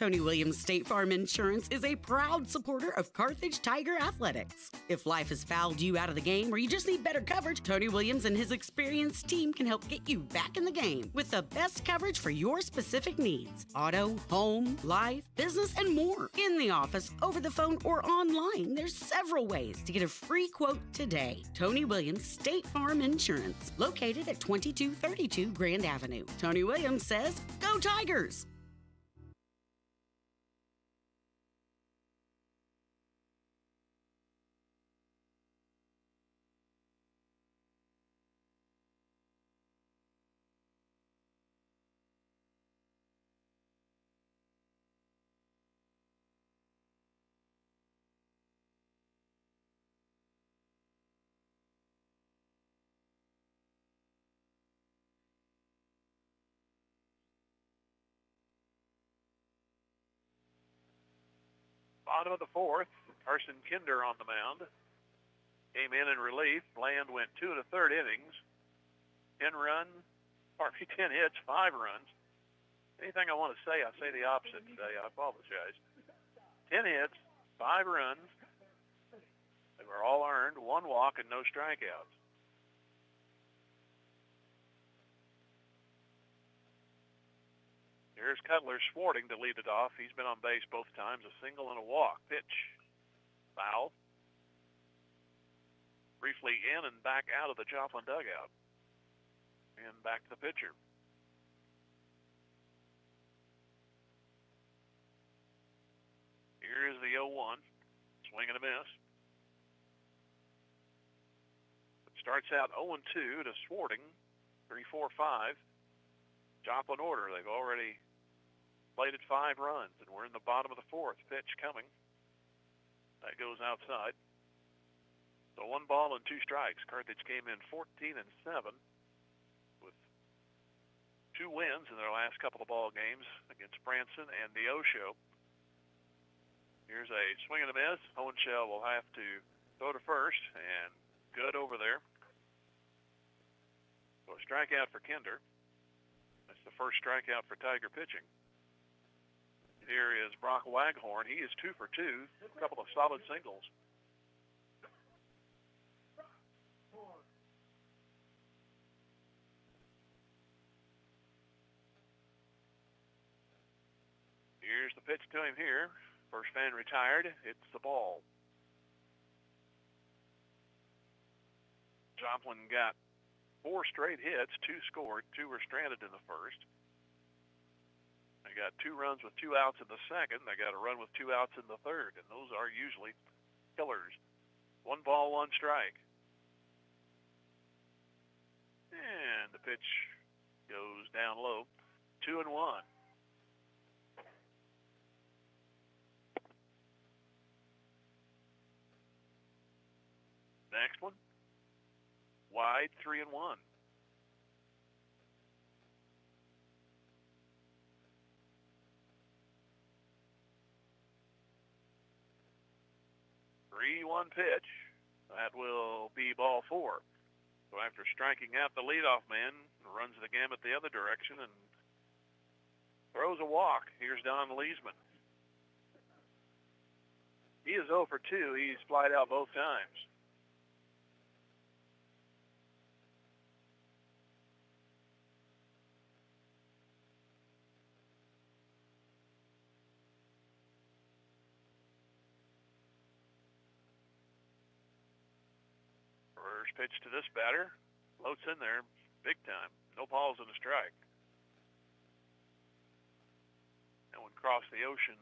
Tony Williams State Farm Insurance is a proud supporter of Carthage Tiger Athletics. If life has fouled you out of the game or you just need better coverage, Tony Williams and his experienced team can help get you back in the game with the best coverage for your specific needs. Auto, home, life, business, and more. In the office, over the phone, or online, there's several ways to get a free quote today. Tony Williams State Farm Insurance, located at 2232 Grand Avenue. Tony Williams says, "Go Tigers!" Bottom of the fourth, Carson Kinder on the mound. Came in relief. Bland went 2 1/3 innings. 10 hits, 5 runs. Anything I want to say, I say the opposite today. I apologize. 10 hits, 5 runs. They were all earned, 1 walk, and no strikeouts. Here's Cutler Swarting to lead it off. He's been on base both times, a single and a walk. Pitch. Foul. Briefly in and back out of the Joplin dugout. And back to the pitcher. Here is the 0-1. Swing and a miss. It starts out 0-2 to Swarting. 3-4-5. Joplin order. They've already played at 5 runs, and we're in the bottom of the 4th. Pitch coming. That goes outside. So 1 ball and 2 strikes. Carthage came in 14-7 with 2 wins in their last couple of ball games against Branson and Neosho. Here's a swing and a miss. Hohenschel will have to throw to first, and good over there. So a strikeout for Kinder. That's the first strikeout for Tiger pitching. Here is Brock Waghorn. He is 2 for 2, a couple of solid singles. Here's the pitch to him here. First man retired. It's the ball. Joplin got 4 straight hits, 2 scored, 2 were stranded in the first. They got 2 runs with 2 outs in the second. They got a run with 2 outs in the third, and those are usually killers. 1 ball, 1 strike. And the pitch goes down low. 2-1. Next one, wide, 3-1. Pitch. That will be ball 4. So after striking out the leadoff man, runs the gamut the other direction and throws a walk. Here's Don Leesman. He is 0 for 2. He's flied out both times. First pitch to this batter. Floats in there big time. No balls and a strike. That one crossed the ocean.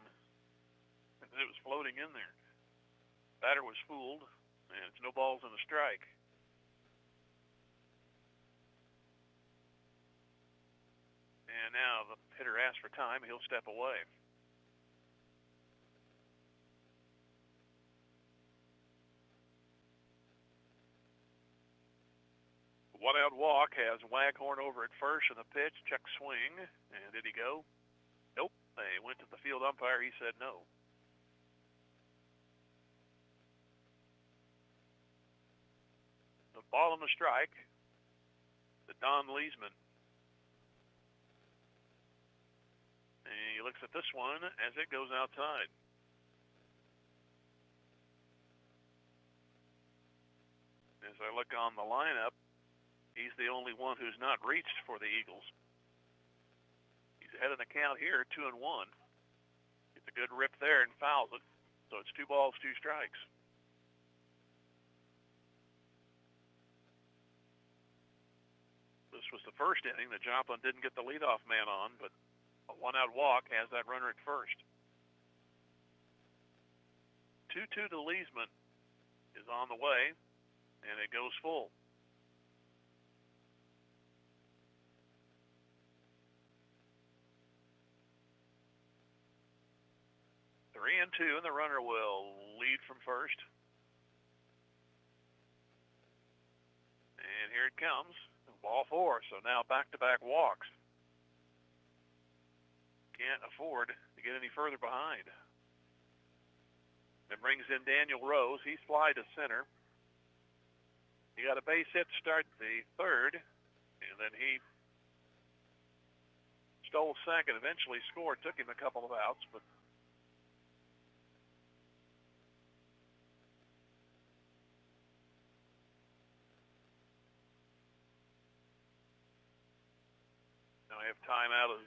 It was floating in there. Batter was fooled, and it's no balls and a strike. And now the hitter asks for time. He'll step away. One out walk has Waghorn over at first, and the pitch, check swing. And did he go? Nope. They went to the field umpire. He said no. The ball on the strike to Don Leesman. And he looks at this one as it goes outside. As I look on the lineup, he's the only one who's not reached for the Eagles. He's ahead of the count here, 2-1. Gets a good rip there and fouls it. So it's 2 balls, 2 strikes. This was the first inning that Joplin didn't get the leadoff man on, but a 1-out walk has that runner at first. 2-2 to Leesman is on the way, and it goes full. Three and 2, and the runner will lead from first. And here it comes. Ball 4, so now back-to-back walks. Can't afford to get any further behind. It brings in Daniel Rose. He's fly to center. He got a base hit to start the third, and then he stole second, eventually scored, took him a couple of outs, but now I have time out of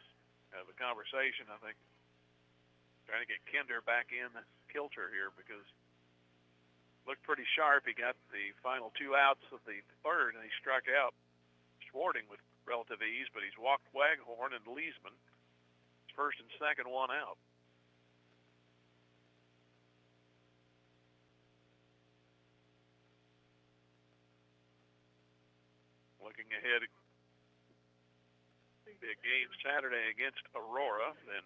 the conversation, I think. Trying to get Kinder back in kilter here because looked pretty sharp. He got the final 2 outs of the third, and he struck out Swarting with relative ease, but he's walked Waghorn and Leesman. First and second, one out. Looking ahead, big game Saturday against Aurora, then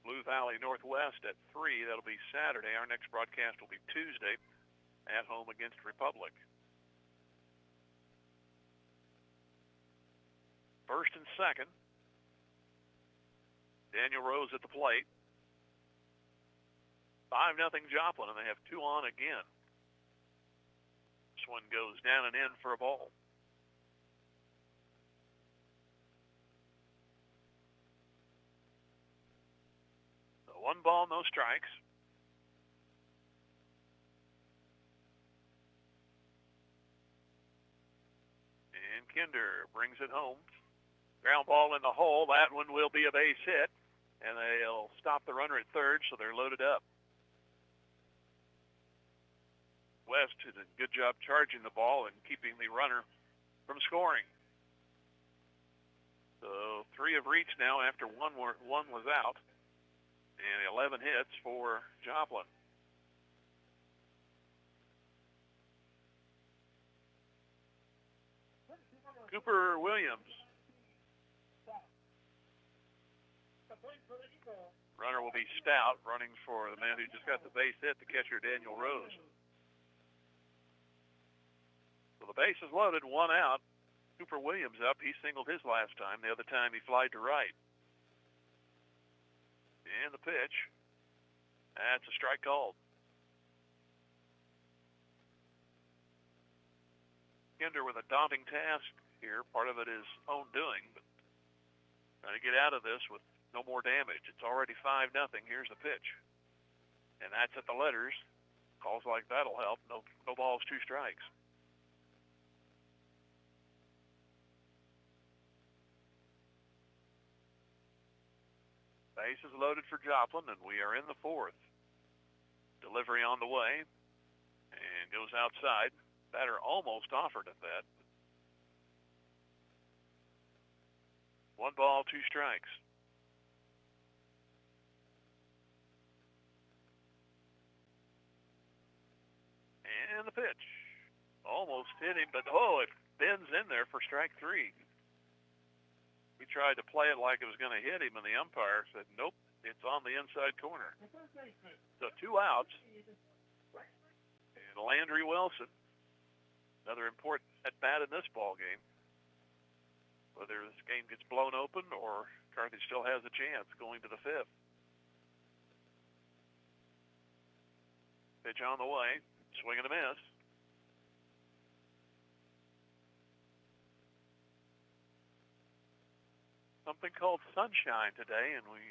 Blue Valley Northwest at 3. That'll be Saturday. Our next broadcast will be Tuesday at home against Republic. First and second. Daniel Rose at the plate. 5-0 Joplin, and they have 2 on again. This one goes down and in for a ball. So 1 ball, no strikes. And Kinder brings it home. Ground ball in the hole. That one will be a base hit. And they'll stop the runner at third, so they're loaded up. West did a good job charging the ball and keeping the runner from scoring. So 3 have reached now after one was out. And 11 hits for Joplin. Cooper Williams. Runner will be Stout, running for the man who just got the base hit, the catcher Daniel Rose. So the base is loaded, 1 out. Cooper Williams up. He singled his last time. The other time he flied to right. And the pitch. That's a strike called. Kinder with a daunting task here. Part of it is own doing, but trying to get out of this with no more damage. It's already 5-0. Here's the pitch. And that's at the letters. Calls like that'll help. No balls, 2 strikes. Base is loaded for Joplin, and we are in the 4th. Delivery on the way. And goes outside. Batter almost offered at that. 1 ball, 2 strikes. And the pitch. Almost hit him, but it bends in there for strike 3. He tried to play it like it was going to hit him, and the umpire said, nope, it's on the inside corner. So 2 outs. And Landry Wilson, another important at-bat in this ball game. Whether this game gets blown open or Carthage still has a chance going to the 5th. Pitch on the way. Swing and a miss. Something called sunshine today, and we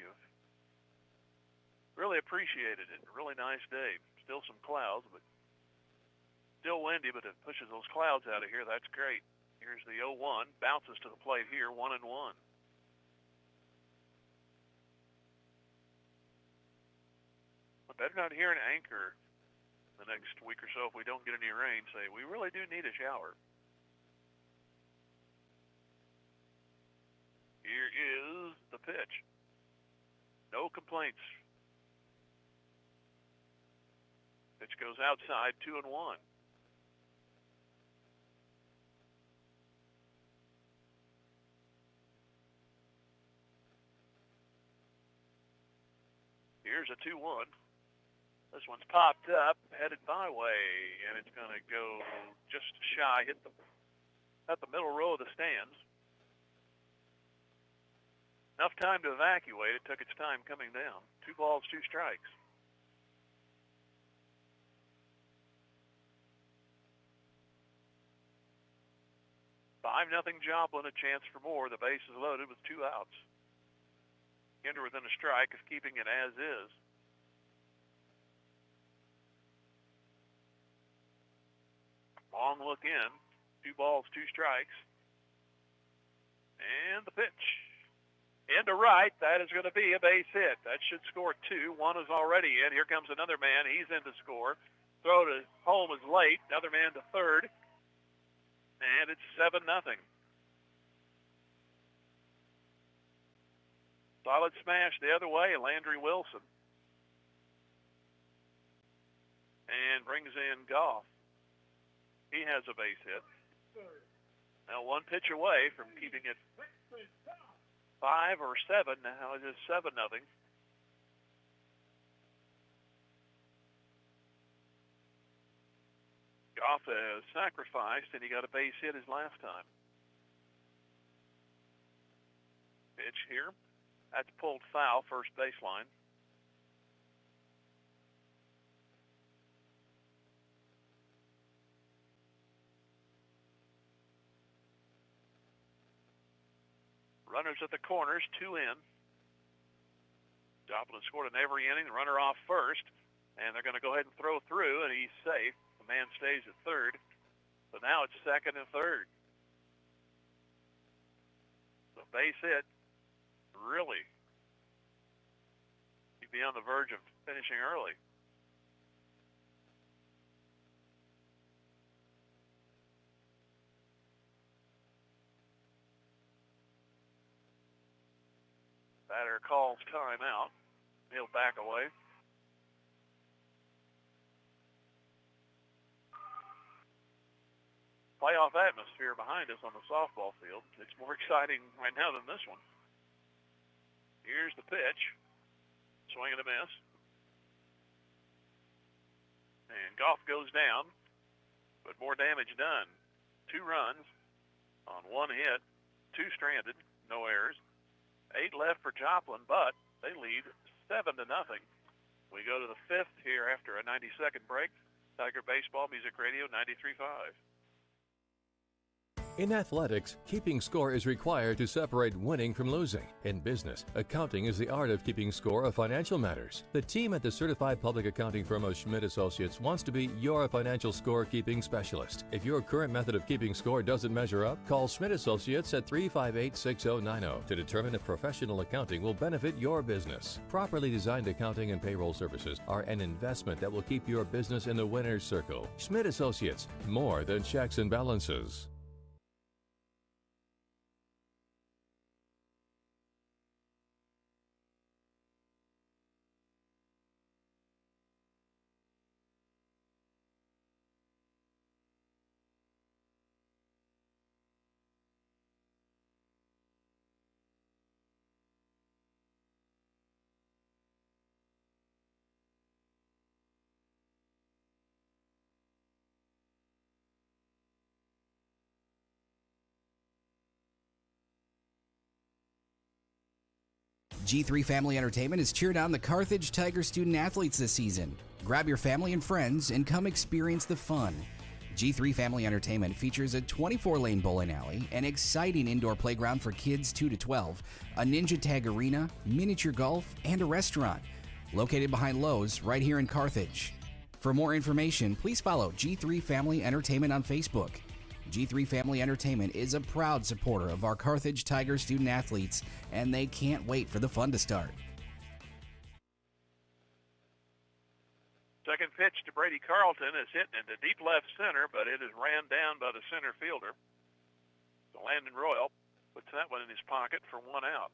really appreciated it. A really nice day. Still some clouds, but still windy, but it pushes those clouds out of here. That's great. Here's the 0-1. Bounces to the plate here, 1-1. I better not hear an anchor the next week or so if we don't get any rain say, we really do need a shower. Here is the pitch. No complaints. Pitch goes outside, 2-1. Here's a 2-1. This one's popped up, headed my way, and it's going to go just shy, hit at the middle row of the stands. Enough time to evacuate. It took its time coming down. 2 balls, 2 strikes. Nothing Joplin, a chance for more. The base is loaded with 2 outs. Kinder within a strike of keeping it as is. Long look in. 2 balls, 2 strikes. And the pitch. Into right. That is going to be a base hit. That should score 2. 1 is already in. Here comes another man. He's in to score. Throw to home is late. Another man to third. And it's 7-0. Solid smash the other way, Landry Wilson. And brings in Goff. He has a base hit. Now one pitch away from keeping it 5 or 7. Now it is 7-0. Goff has sacrificed, and he got a base hit his last time. Pitch here. That's pulled foul, first baseline. Runners at the corners, 2 in. Joplin scored in every inning. The runner off first, and they're going to go ahead and throw through, and he's safe. The man stays at third. So now it's second and third. The base hit, really, he'd be on the verge of finishing early. Batter calls timeout. He'll back away. Playoff atmosphere behind us on the softball field. It's more exciting right now than this one. Here's the pitch. Swing and a miss. And Goff goes down, but more damage done. 2 runs on 1 hit, 2 stranded, no errors. 8 left for Joplin, but they lead 7-0. We go to the 5th here after a 90-second break. Tiger Baseball Music Radio 93.5. In athletics, keeping score is required to separate winning from losing. In business, accounting is the art of keeping score of financial matters. The team at the certified public accounting firm of Schmidt Associates wants to be your financial score-keeping specialist. If your current method of keeping score doesn't measure up, call Schmidt Associates at 358-6090 to determine if professional accounting will benefit your business. Properly designed accounting and payroll services are an investment that will keep your business in the winner's circle. Schmidt Associates, more than checks and balances. G3 Family Entertainment has cheered on the Carthage Tiger student athletes this season. Grab your family and friends and come experience the fun. G3 Family Entertainment features a 24-lane bowling alley, an exciting indoor playground for kids 2 to 12, a ninja tag arena, miniature golf, and a restaurant. Located behind Lowe's right here in Carthage. For more information, please follow G3 Family Entertainment on Facebook. G3 Family Entertainment is a proud supporter of our Carthage Tiger student athletes, and they can't wait for the fun to start. Second pitch to Brady Carlton is hit into deep left center, but it is ran down by the center fielder. So Landon Royal puts that one in his pocket for 1 out.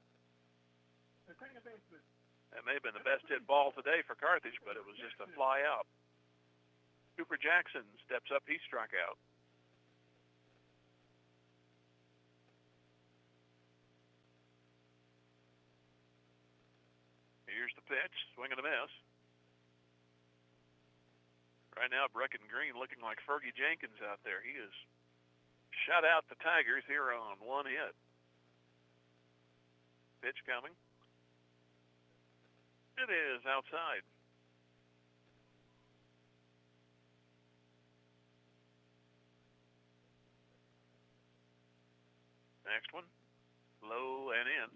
That may have been the best hit ball today for Carthage, but it was just a fly out. Cooper Jackson steps up. He struck out. Here's the pitch. Swing and a miss. Right now, Brecken Green looking like Fergie Jenkins out there. He has shut out the Tigers here on 1 hit. Pitch coming. It is outside. Next one, low and in.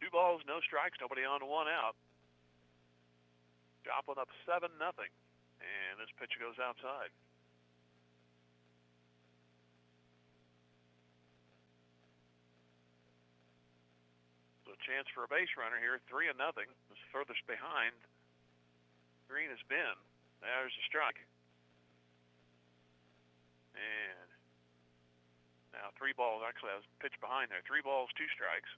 Two balls, no strikes, nobody on, 1 out. Joplin up 7-0, and this pitch goes outside. So a chance for a base runner here, 3-0. Is furthest behind Green has been. There's a strike. And now 3 balls. Actually, I was pitched behind there. 3 balls, 2 strikes.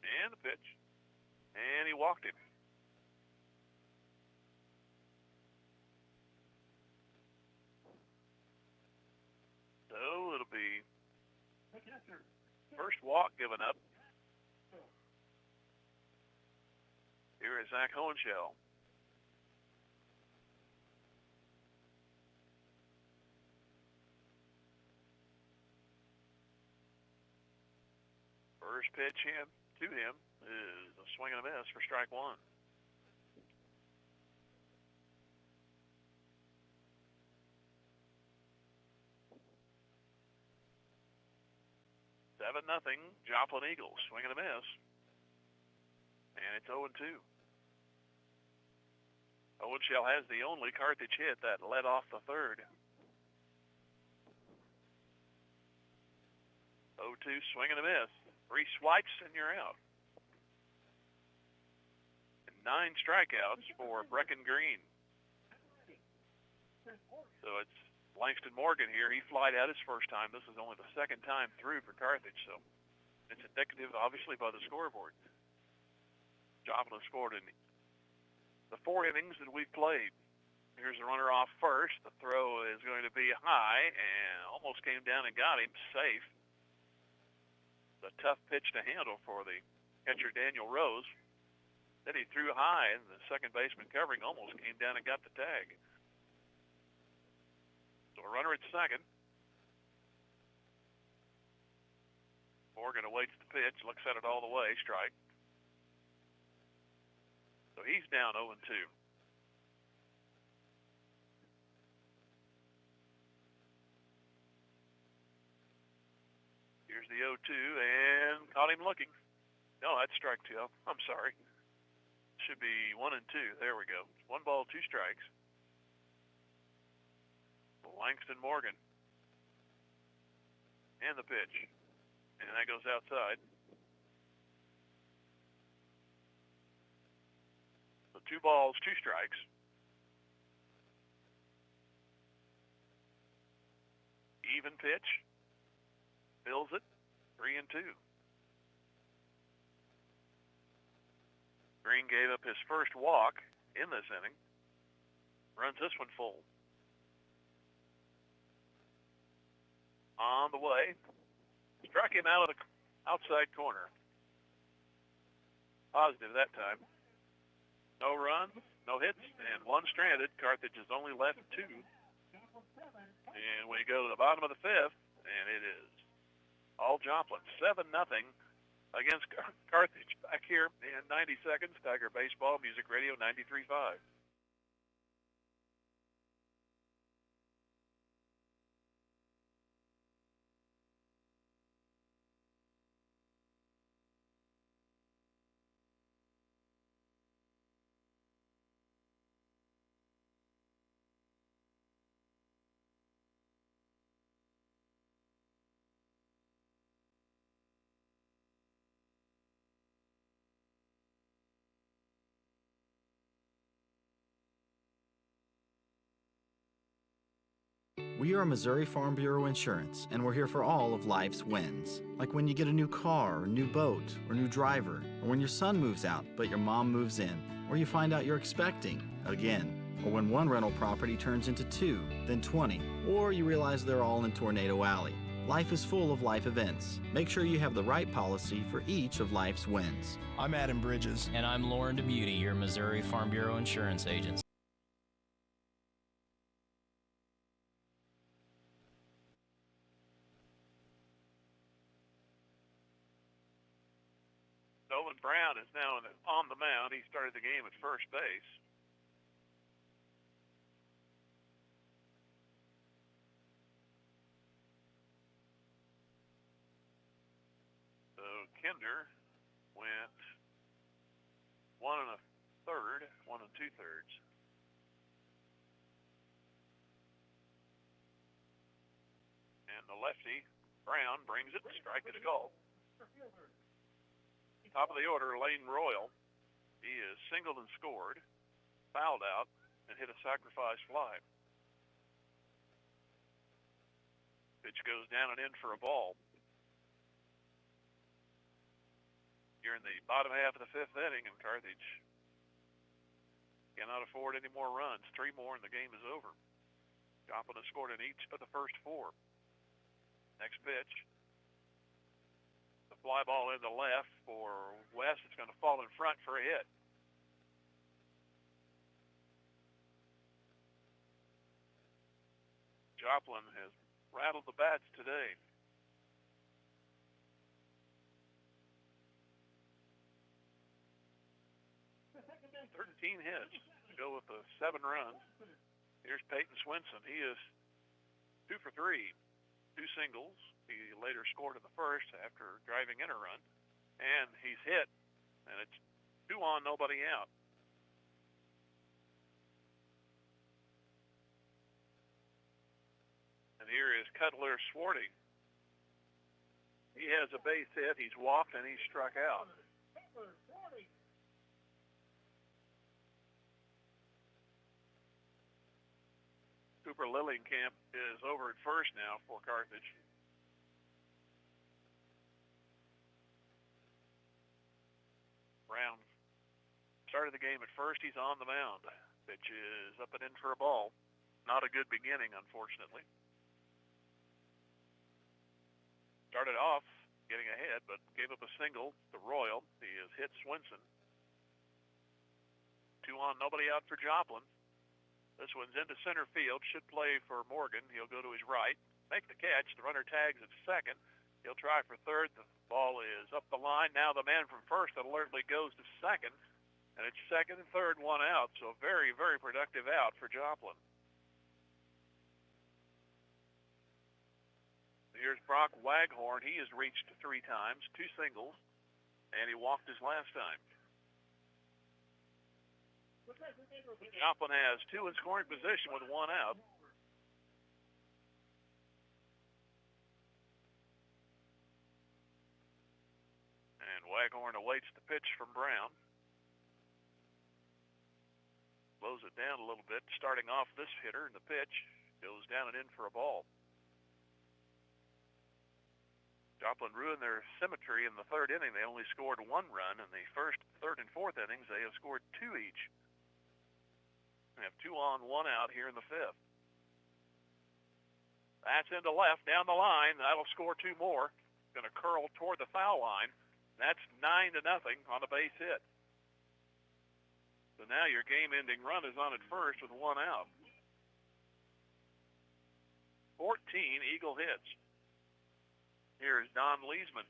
And the pitch. And he walked him. So it'll be first walk given up. Here is Zach Hohenschel. First pitch to him is a swing and a miss for strike 1. Nothing. Joplin Eagles swing and a miss, and it's 0-2. Hohenschel has the only Carthage hit that led off the third. 0-2 swing and a miss. 3 swipes and you're out. And 9 strikeouts for Brecken Green. So it's Langston Morgan here. He flied out his first time. This is only the second time through for Carthage, so it's indicative, obviously, by the scoreboard. Joplin scored in the 4 innings that we've played. Here's the runner off first. The throw is going to be high and almost came down and got him safe. It's a tough pitch to handle for the catcher, Daniel Rose. Then he threw high, and the second baseman covering almost came down and got the tag. So a runner at second. Morgan awaits the pitch, looks at it all the way, strike. So he's down 0-2. Here's the 0-2, and caught him looking. No, that's strike 2. I'm sorry. Should be 1-2. There we go. 1 ball, 2 strikes. Langston Morgan. And the pitch. And that goes outside. So 2 balls, 2 strikes. Even pitch. Fills it. 3-2. Green gave up his first walk in this inning. Runs this one full. On the way. Struck him out of the outside corner. Positive that time. No runs, no hits, and 1 stranded. Carthage has only left 2. And we go to the bottom of the 5th, and it is all Joplin. 7-0 against Carthage. Back here in 90 seconds. Tiger Baseball, Music Radio 93.5. We are Missouri Farm Bureau Insurance, and we're here for all of life's wins. Like when you get a new car, or new boat, or new driver, or when your son moves out but your mom moves in, or you find out you're expecting again, or when one rental property turns into 2, then 20, or you realize they're all in Tornado Alley. Life is full of life events. Make sure you have the right policy for each of life's wins. I'm Adam Bridges. And I'm Lauren DeBeauty, your Missouri Farm Bureau Insurance agent. Nolan Brown is now on the mound. He started the game at first base. So Kinder went 1 1/3, 1 2/3. And the lefty, Brown, brings it, strike to the goal. Top of the order, Lane Royal. He is singled and scored, fouled out, and hit a sacrifice fly. Pitch goes down and in for a ball. You're in the bottom half of the fifth inning, and Carthage cannot afford any more runs. 3 more, and the game is over. Joplin has scored in each of the first 4. Next pitch. The fly ball in the left for West. It's going to fall in front for a hit. Joplin has rattled the bats today. "13 hits to go with the 7 runs. Here's Peyton Swinson. He is 2 for 3. 2 singles. He later scored in the first after driving in a run. And he's hit, and it's 2 on, nobody out. And here is Cutler Swarty. He has a base hit. He's walked, and he's struck out. Cooper Lillingcamp is over at first now for Carthage. Brown started the game at first. He's on the mound. Pitch is up and in for a ball. Not a good beginning, unfortunately. Started off getting ahead, but gave up a single to Royal. He has hit Swinson. 2 on, nobody out for Joplin. This one's into center field. Should play for Morgan. He'll go to his right. Make the catch. The runner tags at second. He'll try for third. The ball is up the line. Now the man from first alertly goes to second. And it's second and third, 1 out. So very, very productive out for Joplin. Here's Brock Waghorn. He has reached 3 times, 2 singles, and he walked his last time. Joplin has 2 in scoring position with 1 out. And Waghorn awaits the pitch from Brown. Slows it down a little bit, starting off this hitter, and the pitch goes down and in for a ball. Joplin ruined their symmetry in the 3rd inning. They only scored 1 run. In the 1st, 3rd, and 4th innings, they have scored 2 each. We have 2 on, 1 out here in the 5th. That's into left, down the line. That'll score 2 more. Going to curl toward the foul line. That's 9-0 on a base hit. So now your game-ending run is on at first with 1 out. 14 Eagle hits. Here's Don Leesman.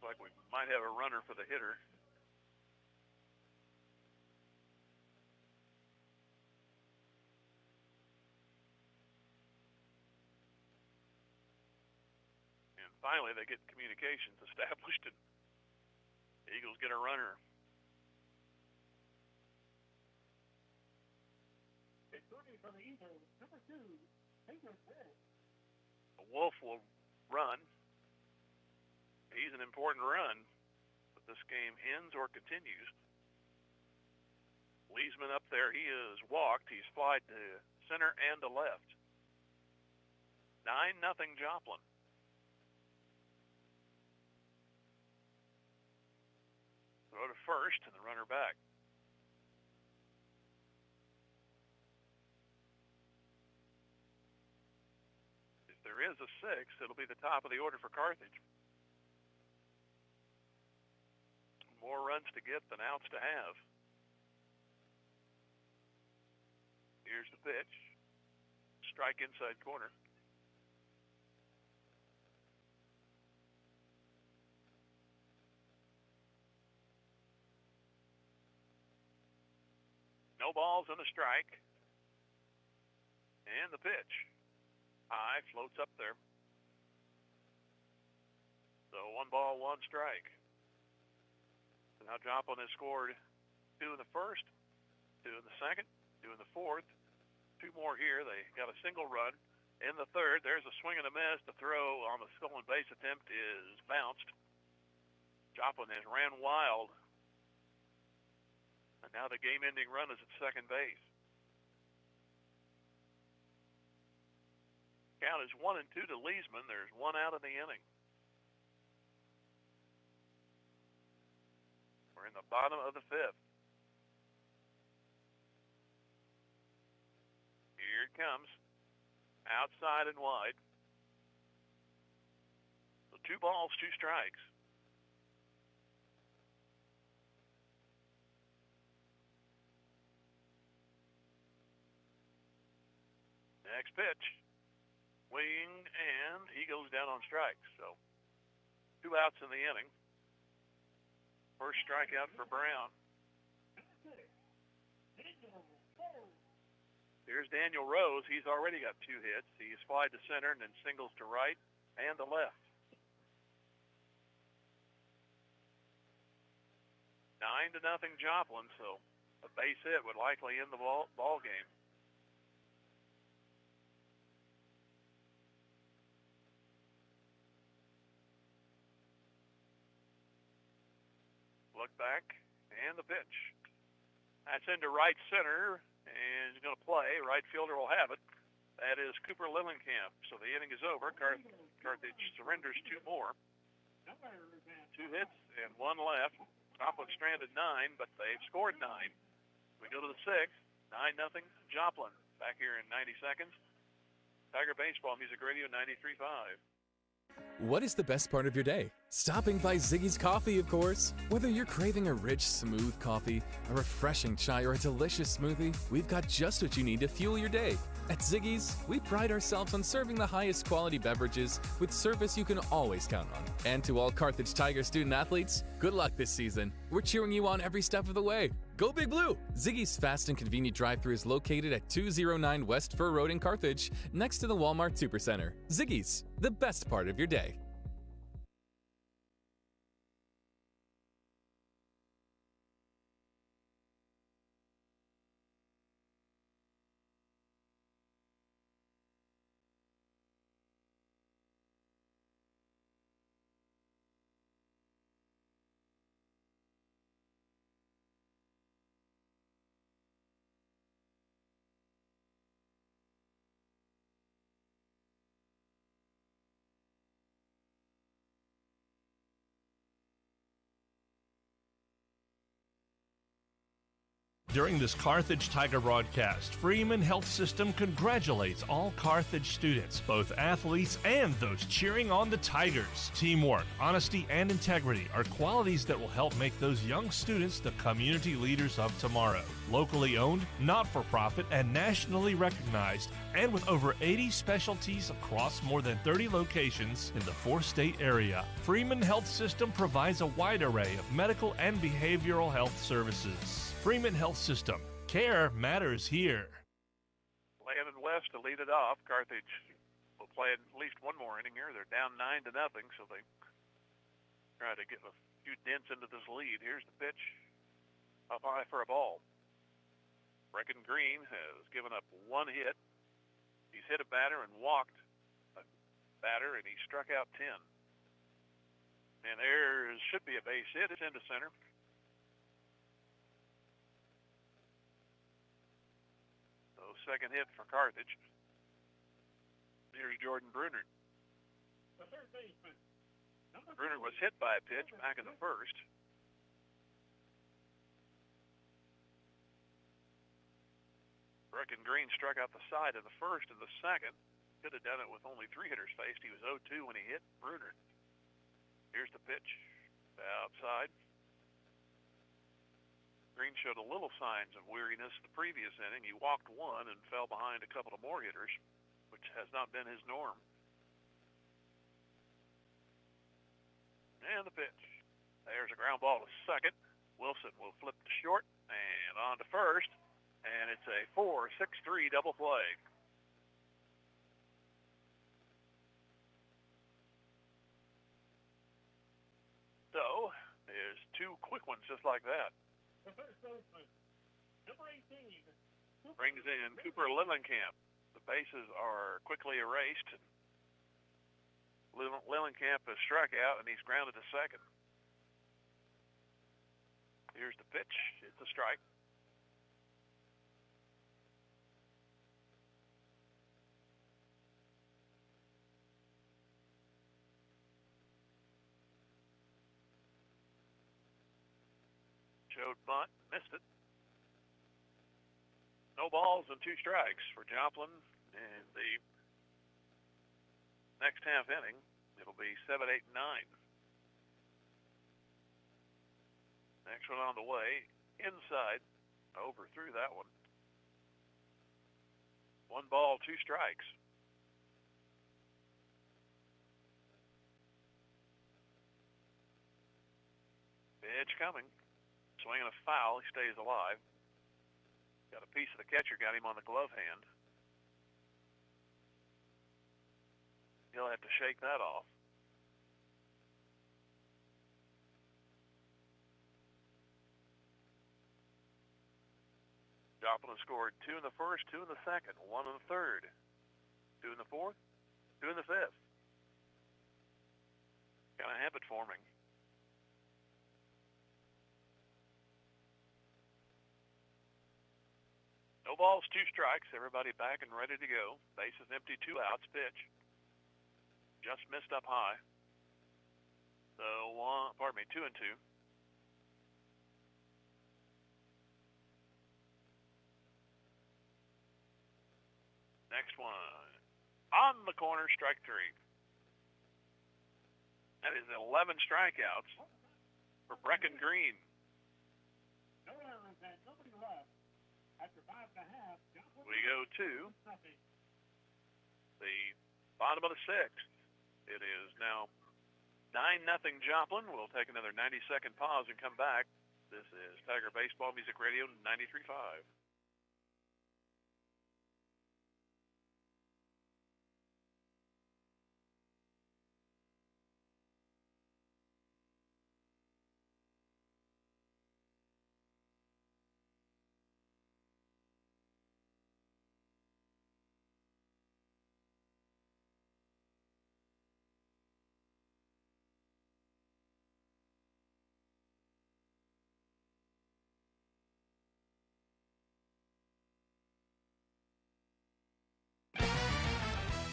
Like we might have a runner for the hitter. And finally, they get communications established, and the Eagles get a runner. The Wolf will run. He's an important run, but this game ends or continues. Leesman up there, he is walked. He's flied to center and to left. 9-0 Joplin. Throw to first and the runner back. If there is a 6, it'll be the top of the order for Carthage. More runs to get than outs to have. Here's the pitch. Strike inside corner. No balls and a strike. And the pitch. High, floats up there. So 1 ball, 1 strike. So now Joplin has scored 2 in the first, 2 in the second, doing the fourth. 2 more here. They got a single run. In the third, there's a swing and a miss. The throw on the stolen base attempt is bounced. Joplin has ran wild. And now the game-ending run is at second base. Count is 1-2 to Leesman. There's 1 out in the inning. We're in the bottom of the 5th. Here it comes. Outside and wide. So 2 balls, 2 strikes. Next pitch. Swing, and he goes down on strikes. So 2 outs in the inning. First strikeout for Brown. Here's Daniel Rose. He's already got 2 hits. He's flied to center and then singles to right and to left. 9-0 Joplin, so a base hit would likely end the ball game. Look back, and the pitch. That's into right center, and he's going to play. Right fielder will have it. That is Cooper Lillenkamp. So the inning is over. Carthage surrenders 2 more. 2 hits and 1 left. Joplin stranded 9, but they've scored 9. We go to the 6th. 9-0 Joplin. Back here in 90 seconds. Tiger Baseball Music Radio 93.5. What is the best part of your day? Stopping by Ziggy's Coffee, of course. Whether you're craving a rich, smooth coffee, a refreshing chai, or a delicious smoothie, we've got just what you need to fuel your day. At Ziggy's, we pride ourselves on serving the highest quality beverages with service you can always count on. And to all Carthage Tiger student athletes, good luck this season. We're cheering you on every step of the way. Go Big Blue! Ziggy's fast and convenient drive-thru is located at 209 West Fur Road in Carthage, next to the Walmart Supercenter. Ziggy's, the best part of your day. During this Carthage Tiger broadcast, Freeman Health System congratulates all Carthage students, both athletes and those cheering on the Tigers. Teamwork, honesty, and integrity are qualities that will help make those young students the community leaders of tomorrow. Locally owned, not-for-profit, and nationally recognized, and with over 80 specialties across more than 30 locations in the 4-state area, Freeman Health System provides a wide array of medical and behavioral health services. Freeman Health System. Care matters here. Landon West to lead it off. Carthage will play at least 1 more inning here. They're down 9-0, so they try to get a few dents into this lead. Here's the pitch. Up high for a ball. Brecken Green has given up 1 hit. He's hit a batter and walked a batter, and he struck out 10. And there should be a base hit. It's into center. Second hit for Carthage. Here's Jordan Brunert. The third baseman. Brunert was hit by a pitch back in the first. Brecken Green struck out the side in the first and the second. Could have done it with only 3 hitters faced. He was 0-2 when he hit Brunert. Here's the pitch. Outside. Green showed a little signs of weariness the previous inning. He walked 1 and fell behind a couple of more hitters, which has not been his norm. And the pitch. There's a ground ball to second. Wilson will flip to short and on to first, and it's a 4-6-3 double play. So there's 2 quick ones just like that. The first baseman, number 18, brings in Cooper Lillenkamp. The bases are quickly erased. Lillenkamp has struck out, and he's grounded to second. Here's the pitch. It's a strike. Showed bunt, missed it. No balls and 2 strikes for Joplin. And the next half inning, it'll be 7, 8, 9. Next one on the way, inside, overthrew that one. 1 ball, 2 strikes. Pitch coming. Swinging a foul, he stays alive. Got a piece of the catcher, got him on the glove hand. He'll have to shake that off. Joplin scored 2 in the first, 2 in the second, 1 in the third, 2 in the fourth, 2 in the fifth. Kind of habit forming. No balls, 2 strikes. Everybody back and ready to go. Bases empty, 2 outs. Pitch. Just missed up high. So 2 and 2. Next one. On the corner, strike 3. That is 11 strikeouts for Brecken Green. No errors and nobody left. After 5.5, We go to the bottom of the 6th. It is now 9-0 Joplin. We'll take another 90-second pause and come back. This is Tiger Baseball Music Radio 93.5.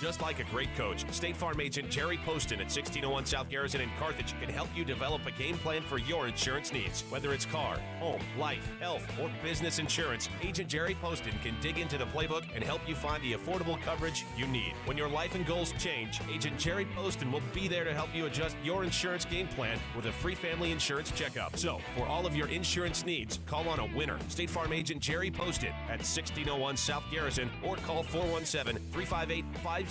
Just like a great coach, State Farm agent Jerry Poston at 1601 South Garrison in Carthage can help you develop a game plan for your insurance needs. Whether it's car, home, life, health, or business insurance, Agent Jerry Poston can dig into the playbook and help you find the affordable coverage you need. When your life and goals change, Agent Jerry Poston will be there to help you adjust your insurance game plan with a free family insurance checkup. So, for all of your insurance needs, call on a winner. State Farm agent Jerry Poston at 1601 South Garrison or call 417-358-5052.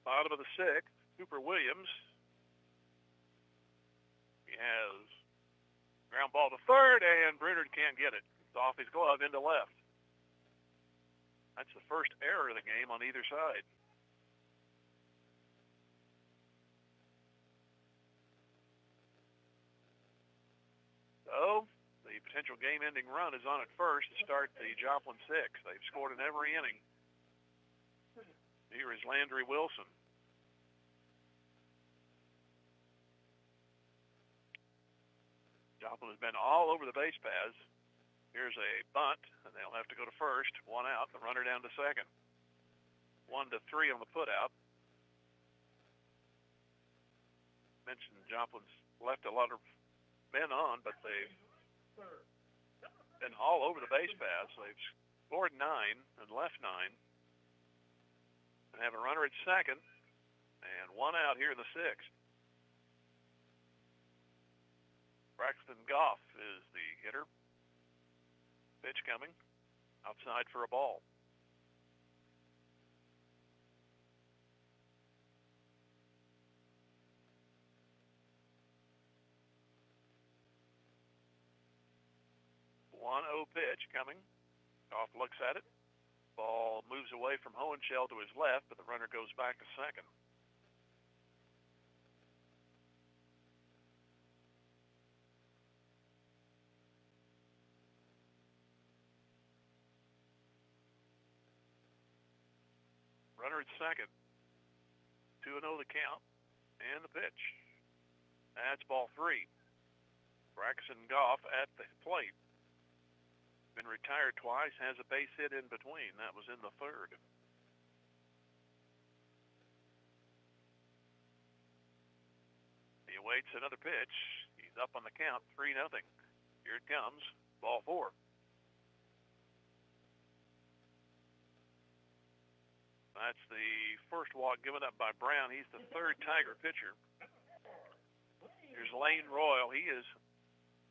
Bottom of the 6th, Cooper Williams. He has ground ball to third, and Brunard can't get it. It's off his glove into left. That's the first error of the game on either side. So, the potential game-ending run is on at first to start the Joplin 6th. They've scored in every inning. Here is Landry Wilson. Joplin has been all over the base paths. Here's a bunt, and they'll have to go to first. 1 out, the runner down to second. 1-3 on the put-out. Mentioned Joplin's left a lot of men on, but they've been all over the base paths. They've scored 9 and left 9. And have a runner at second, and 1 out here in the 6th. Braxton Goff is the hitter. Pitch coming. outside for a ball. One 0 pitch coming. Goff looks at it. Ball moves away from Hohenschel to his left, but the runner goes back to second. Runner at second. 2-0 the count. And the pitch. That's ball 3. Braxton Goff at the plate. Been retired twice, has a base hit in between. That was in the third. He awaits another pitch. He's up on the count, 3-0. Here it comes, ball 4. That's the first walk given up by Brown. He's the third Tiger pitcher. Here's Lane Royal. He is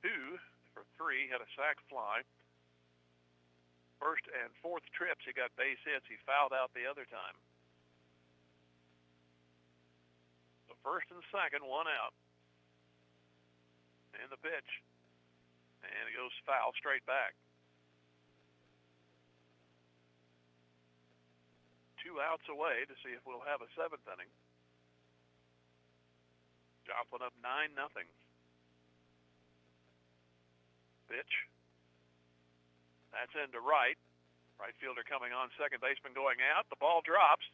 2 for 3, had a sac fly. First and fourth trips, he got base hits. He fouled out the other time. So first and second, 1 out. And the pitch. And it goes foul straight back. 2 outs away to see if we'll have a 7th inning. Joplin up 9-0. Pitch. That's into right. Right fielder coming on, second baseman going out. The ball drops.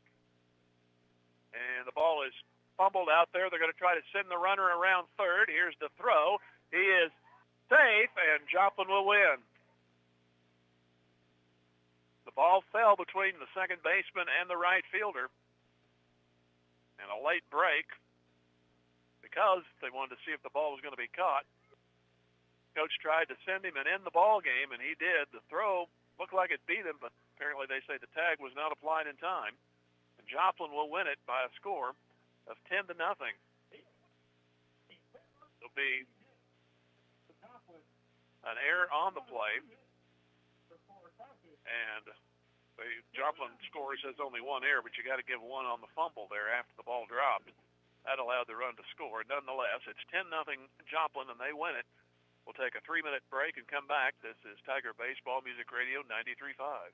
And the ball is fumbled out there. They're going to try to send the runner around third. Here's the throw. He is safe, and Joplin will win. The ball fell between the second baseman and the right fielder. And a late break because they wanted to see if the ball was going to be caught. Coach tried to send him and end the ball game, and he did. The throw looked like it beat him, but apparently they say the tag was not applied in time. And Joplin will win it by a score of 10-0. There'll be an error on the play, and the Joplin score says only 1 error, but you got to give 1 on the fumble there after the ball dropped. That allowed the run to score. Nonetheless, it's 10-0 Joplin, and they win it. We'll take a 3-minute break and come back. This is Tiger Baseball Music Radio 93.5.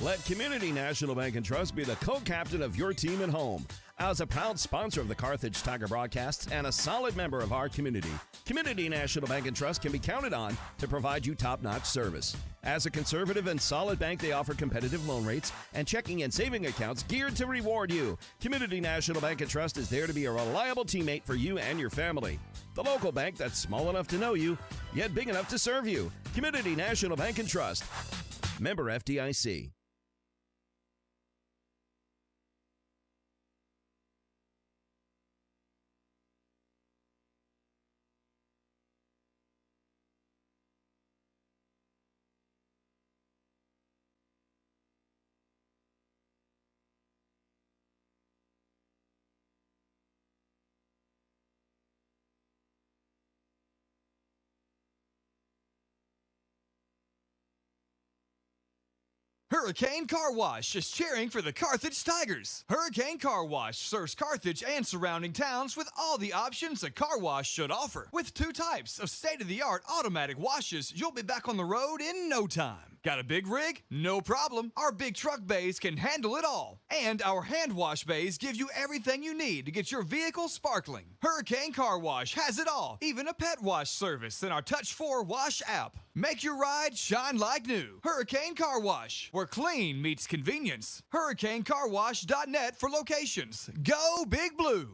Let Community National Bank and Trust be the co-captain of your team at home. As a proud sponsor of the Carthage Tiger broadcasts and a solid member of our community, Community National Bank and Trust can be counted on to provide you top-notch service. As a conservative and solid bank, they offer competitive loan rates and checking and saving accounts geared to reward you. Community National Bank and Trust is there to be a reliable teammate for you and your family. The local bank that's small enough to know you, yet big enough to serve you. Community National Bank and Trust. Member FDIC. Hurricane Car Wash is cheering for the Carthage Tigers. Hurricane Car Wash serves Carthage and surrounding towns with all the options a car wash should offer. With 2 types of state-of-the-art automatic washes, you'll be back on the road in no time. Got a big rig? No problem. Our big truck bays can handle it all. And our hand wash bays give you everything you need to get your vehicle sparkling. Hurricane Car Wash has it all, even a pet wash service in our Touch 4 Wash app. Make your ride shine like new. Hurricane Car Wash, where clean meets convenience. HurricaneCarWash.net for locations. Go Big Blue!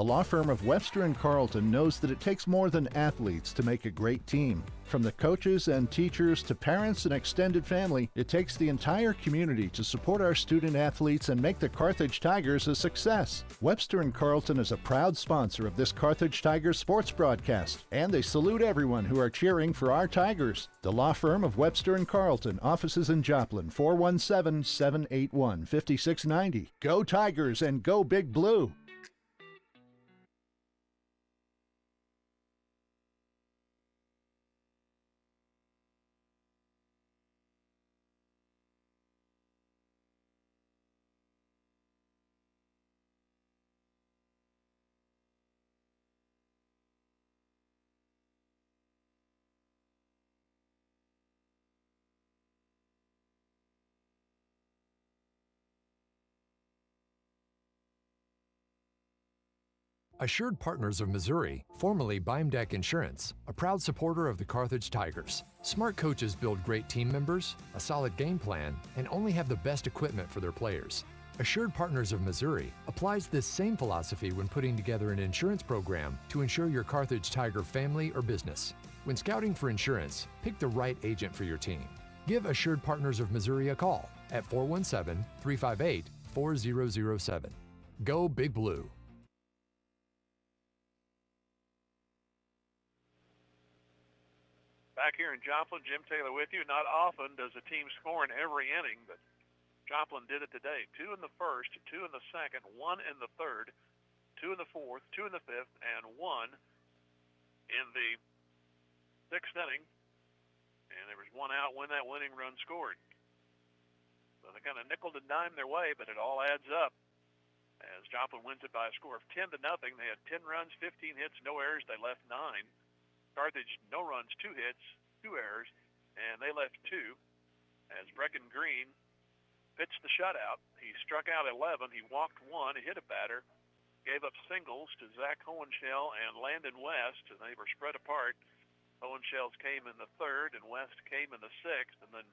The law firm of Webster and Carlton knows that it takes more than athletes to make a great team. From the coaches and teachers to parents and extended family, it takes the entire community to support our student athletes and make the Carthage Tigers a success. Webster and Carlton is a proud sponsor of this Carthage Tigers sports broadcast, and they salute everyone who are cheering for our Tigers. The law firm of Webster and Carlton, offices in Joplin, 417-781-5690. Go Tigers and go Big Blue! Assured Partners of Missouri, formerly Beimdeck Insurance, a proud supporter of the Carthage Tigers. Smart coaches build great team members, a solid game plan, and only have the best equipment for their players. Assured Partners of Missouri applies this same philosophy when putting together an insurance program to insure your Carthage Tiger family or business. When scouting for insurance, pick the right agent for your team. Give Assured Partners of Missouri a call at 417-358-4007. Go Big Blue! Back here in Joplin, Jim Taylor with you. Not often does a team score in every inning, but Joplin did it today. 2 in the first, 2 in the second, 1 in the third, 2 in the fourth, 2 in the fifth, and 1 in the sixth inning. And there was 1 out when that winning run scored. So they kind of nickel and dime their way, but it all adds up as Joplin wins it by a score of 10-0. They had 10 runs, 15 hits, no errors. They left 9. Carthage, no runs, 2 hits, 2 errors, and they left 2 as Brecken Green pitched the shutout. He struck out 11. He walked 1. He hit a batter, gave up singles to Zach Hohenschel and Landon West, and they were spread apart. Hohenschel's came in the third, and West came in the sixth, and then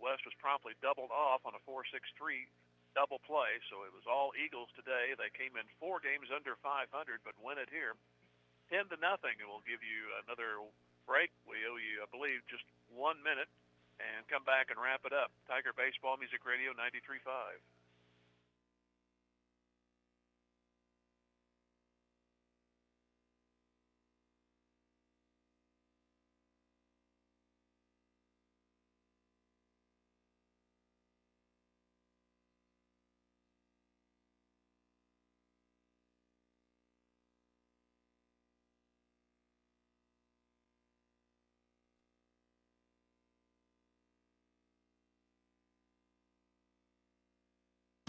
West was promptly doubled off on a 4-6-3 double play, so it was all Eagles today. They came in 4 games under 500, but win it here 10-0, and we'll give you another break. We owe you, I believe, just 1 minute, and come back and wrap it up. Tiger Baseball Music Radio 93.5.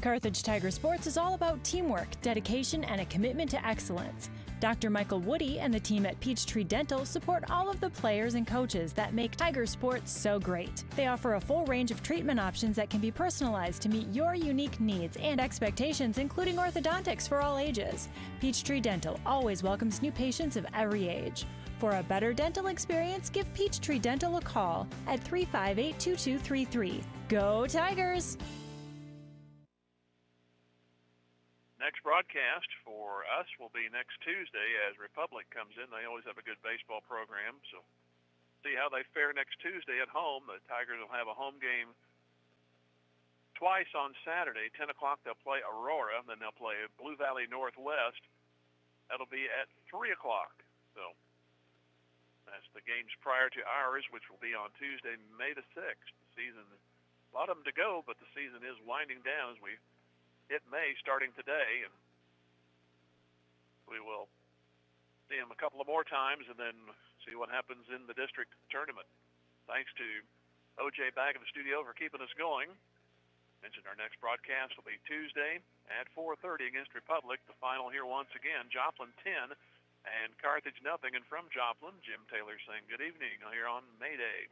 Carthage Tiger Sports is all about teamwork, dedication, and a commitment to excellence. Dr. Michael Woody and the team at Peachtree Dental support all of the players and coaches that make Tiger Sports so great. They offer a full range of treatment options that can be personalized to meet your unique needs and expectations, including orthodontics for all ages. Peachtree Dental always welcomes new patients of every age. For a better dental experience, give Peachtree Dental a call at 358-2233. Go Tigers! Next broadcast for us will be next Tuesday as Republic comes in. They always have a good baseball program, so see how they fare next Tuesday at home. The Tigers will have a home game twice on Saturday. 10 o'clock they'll play Aurora, then they'll play Blue Valley Northwest. That'll be at 3 o'clock. So that's the games prior to ours, which will be on Tuesday, May the 6th. The season, a lot of them to go, but the season is winding down as we hit May starting today, and we will see them a couple of more times and then see what happens in the district tournament. Thanks to OJ back in the studio for keeping us going. Mentioned our next broadcast will be Tuesday at 4:30 against Republic. The final here once again, Joplin 10 and Carthage nothing. And from Joplin, Jim Taylor saying good evening here on May Day.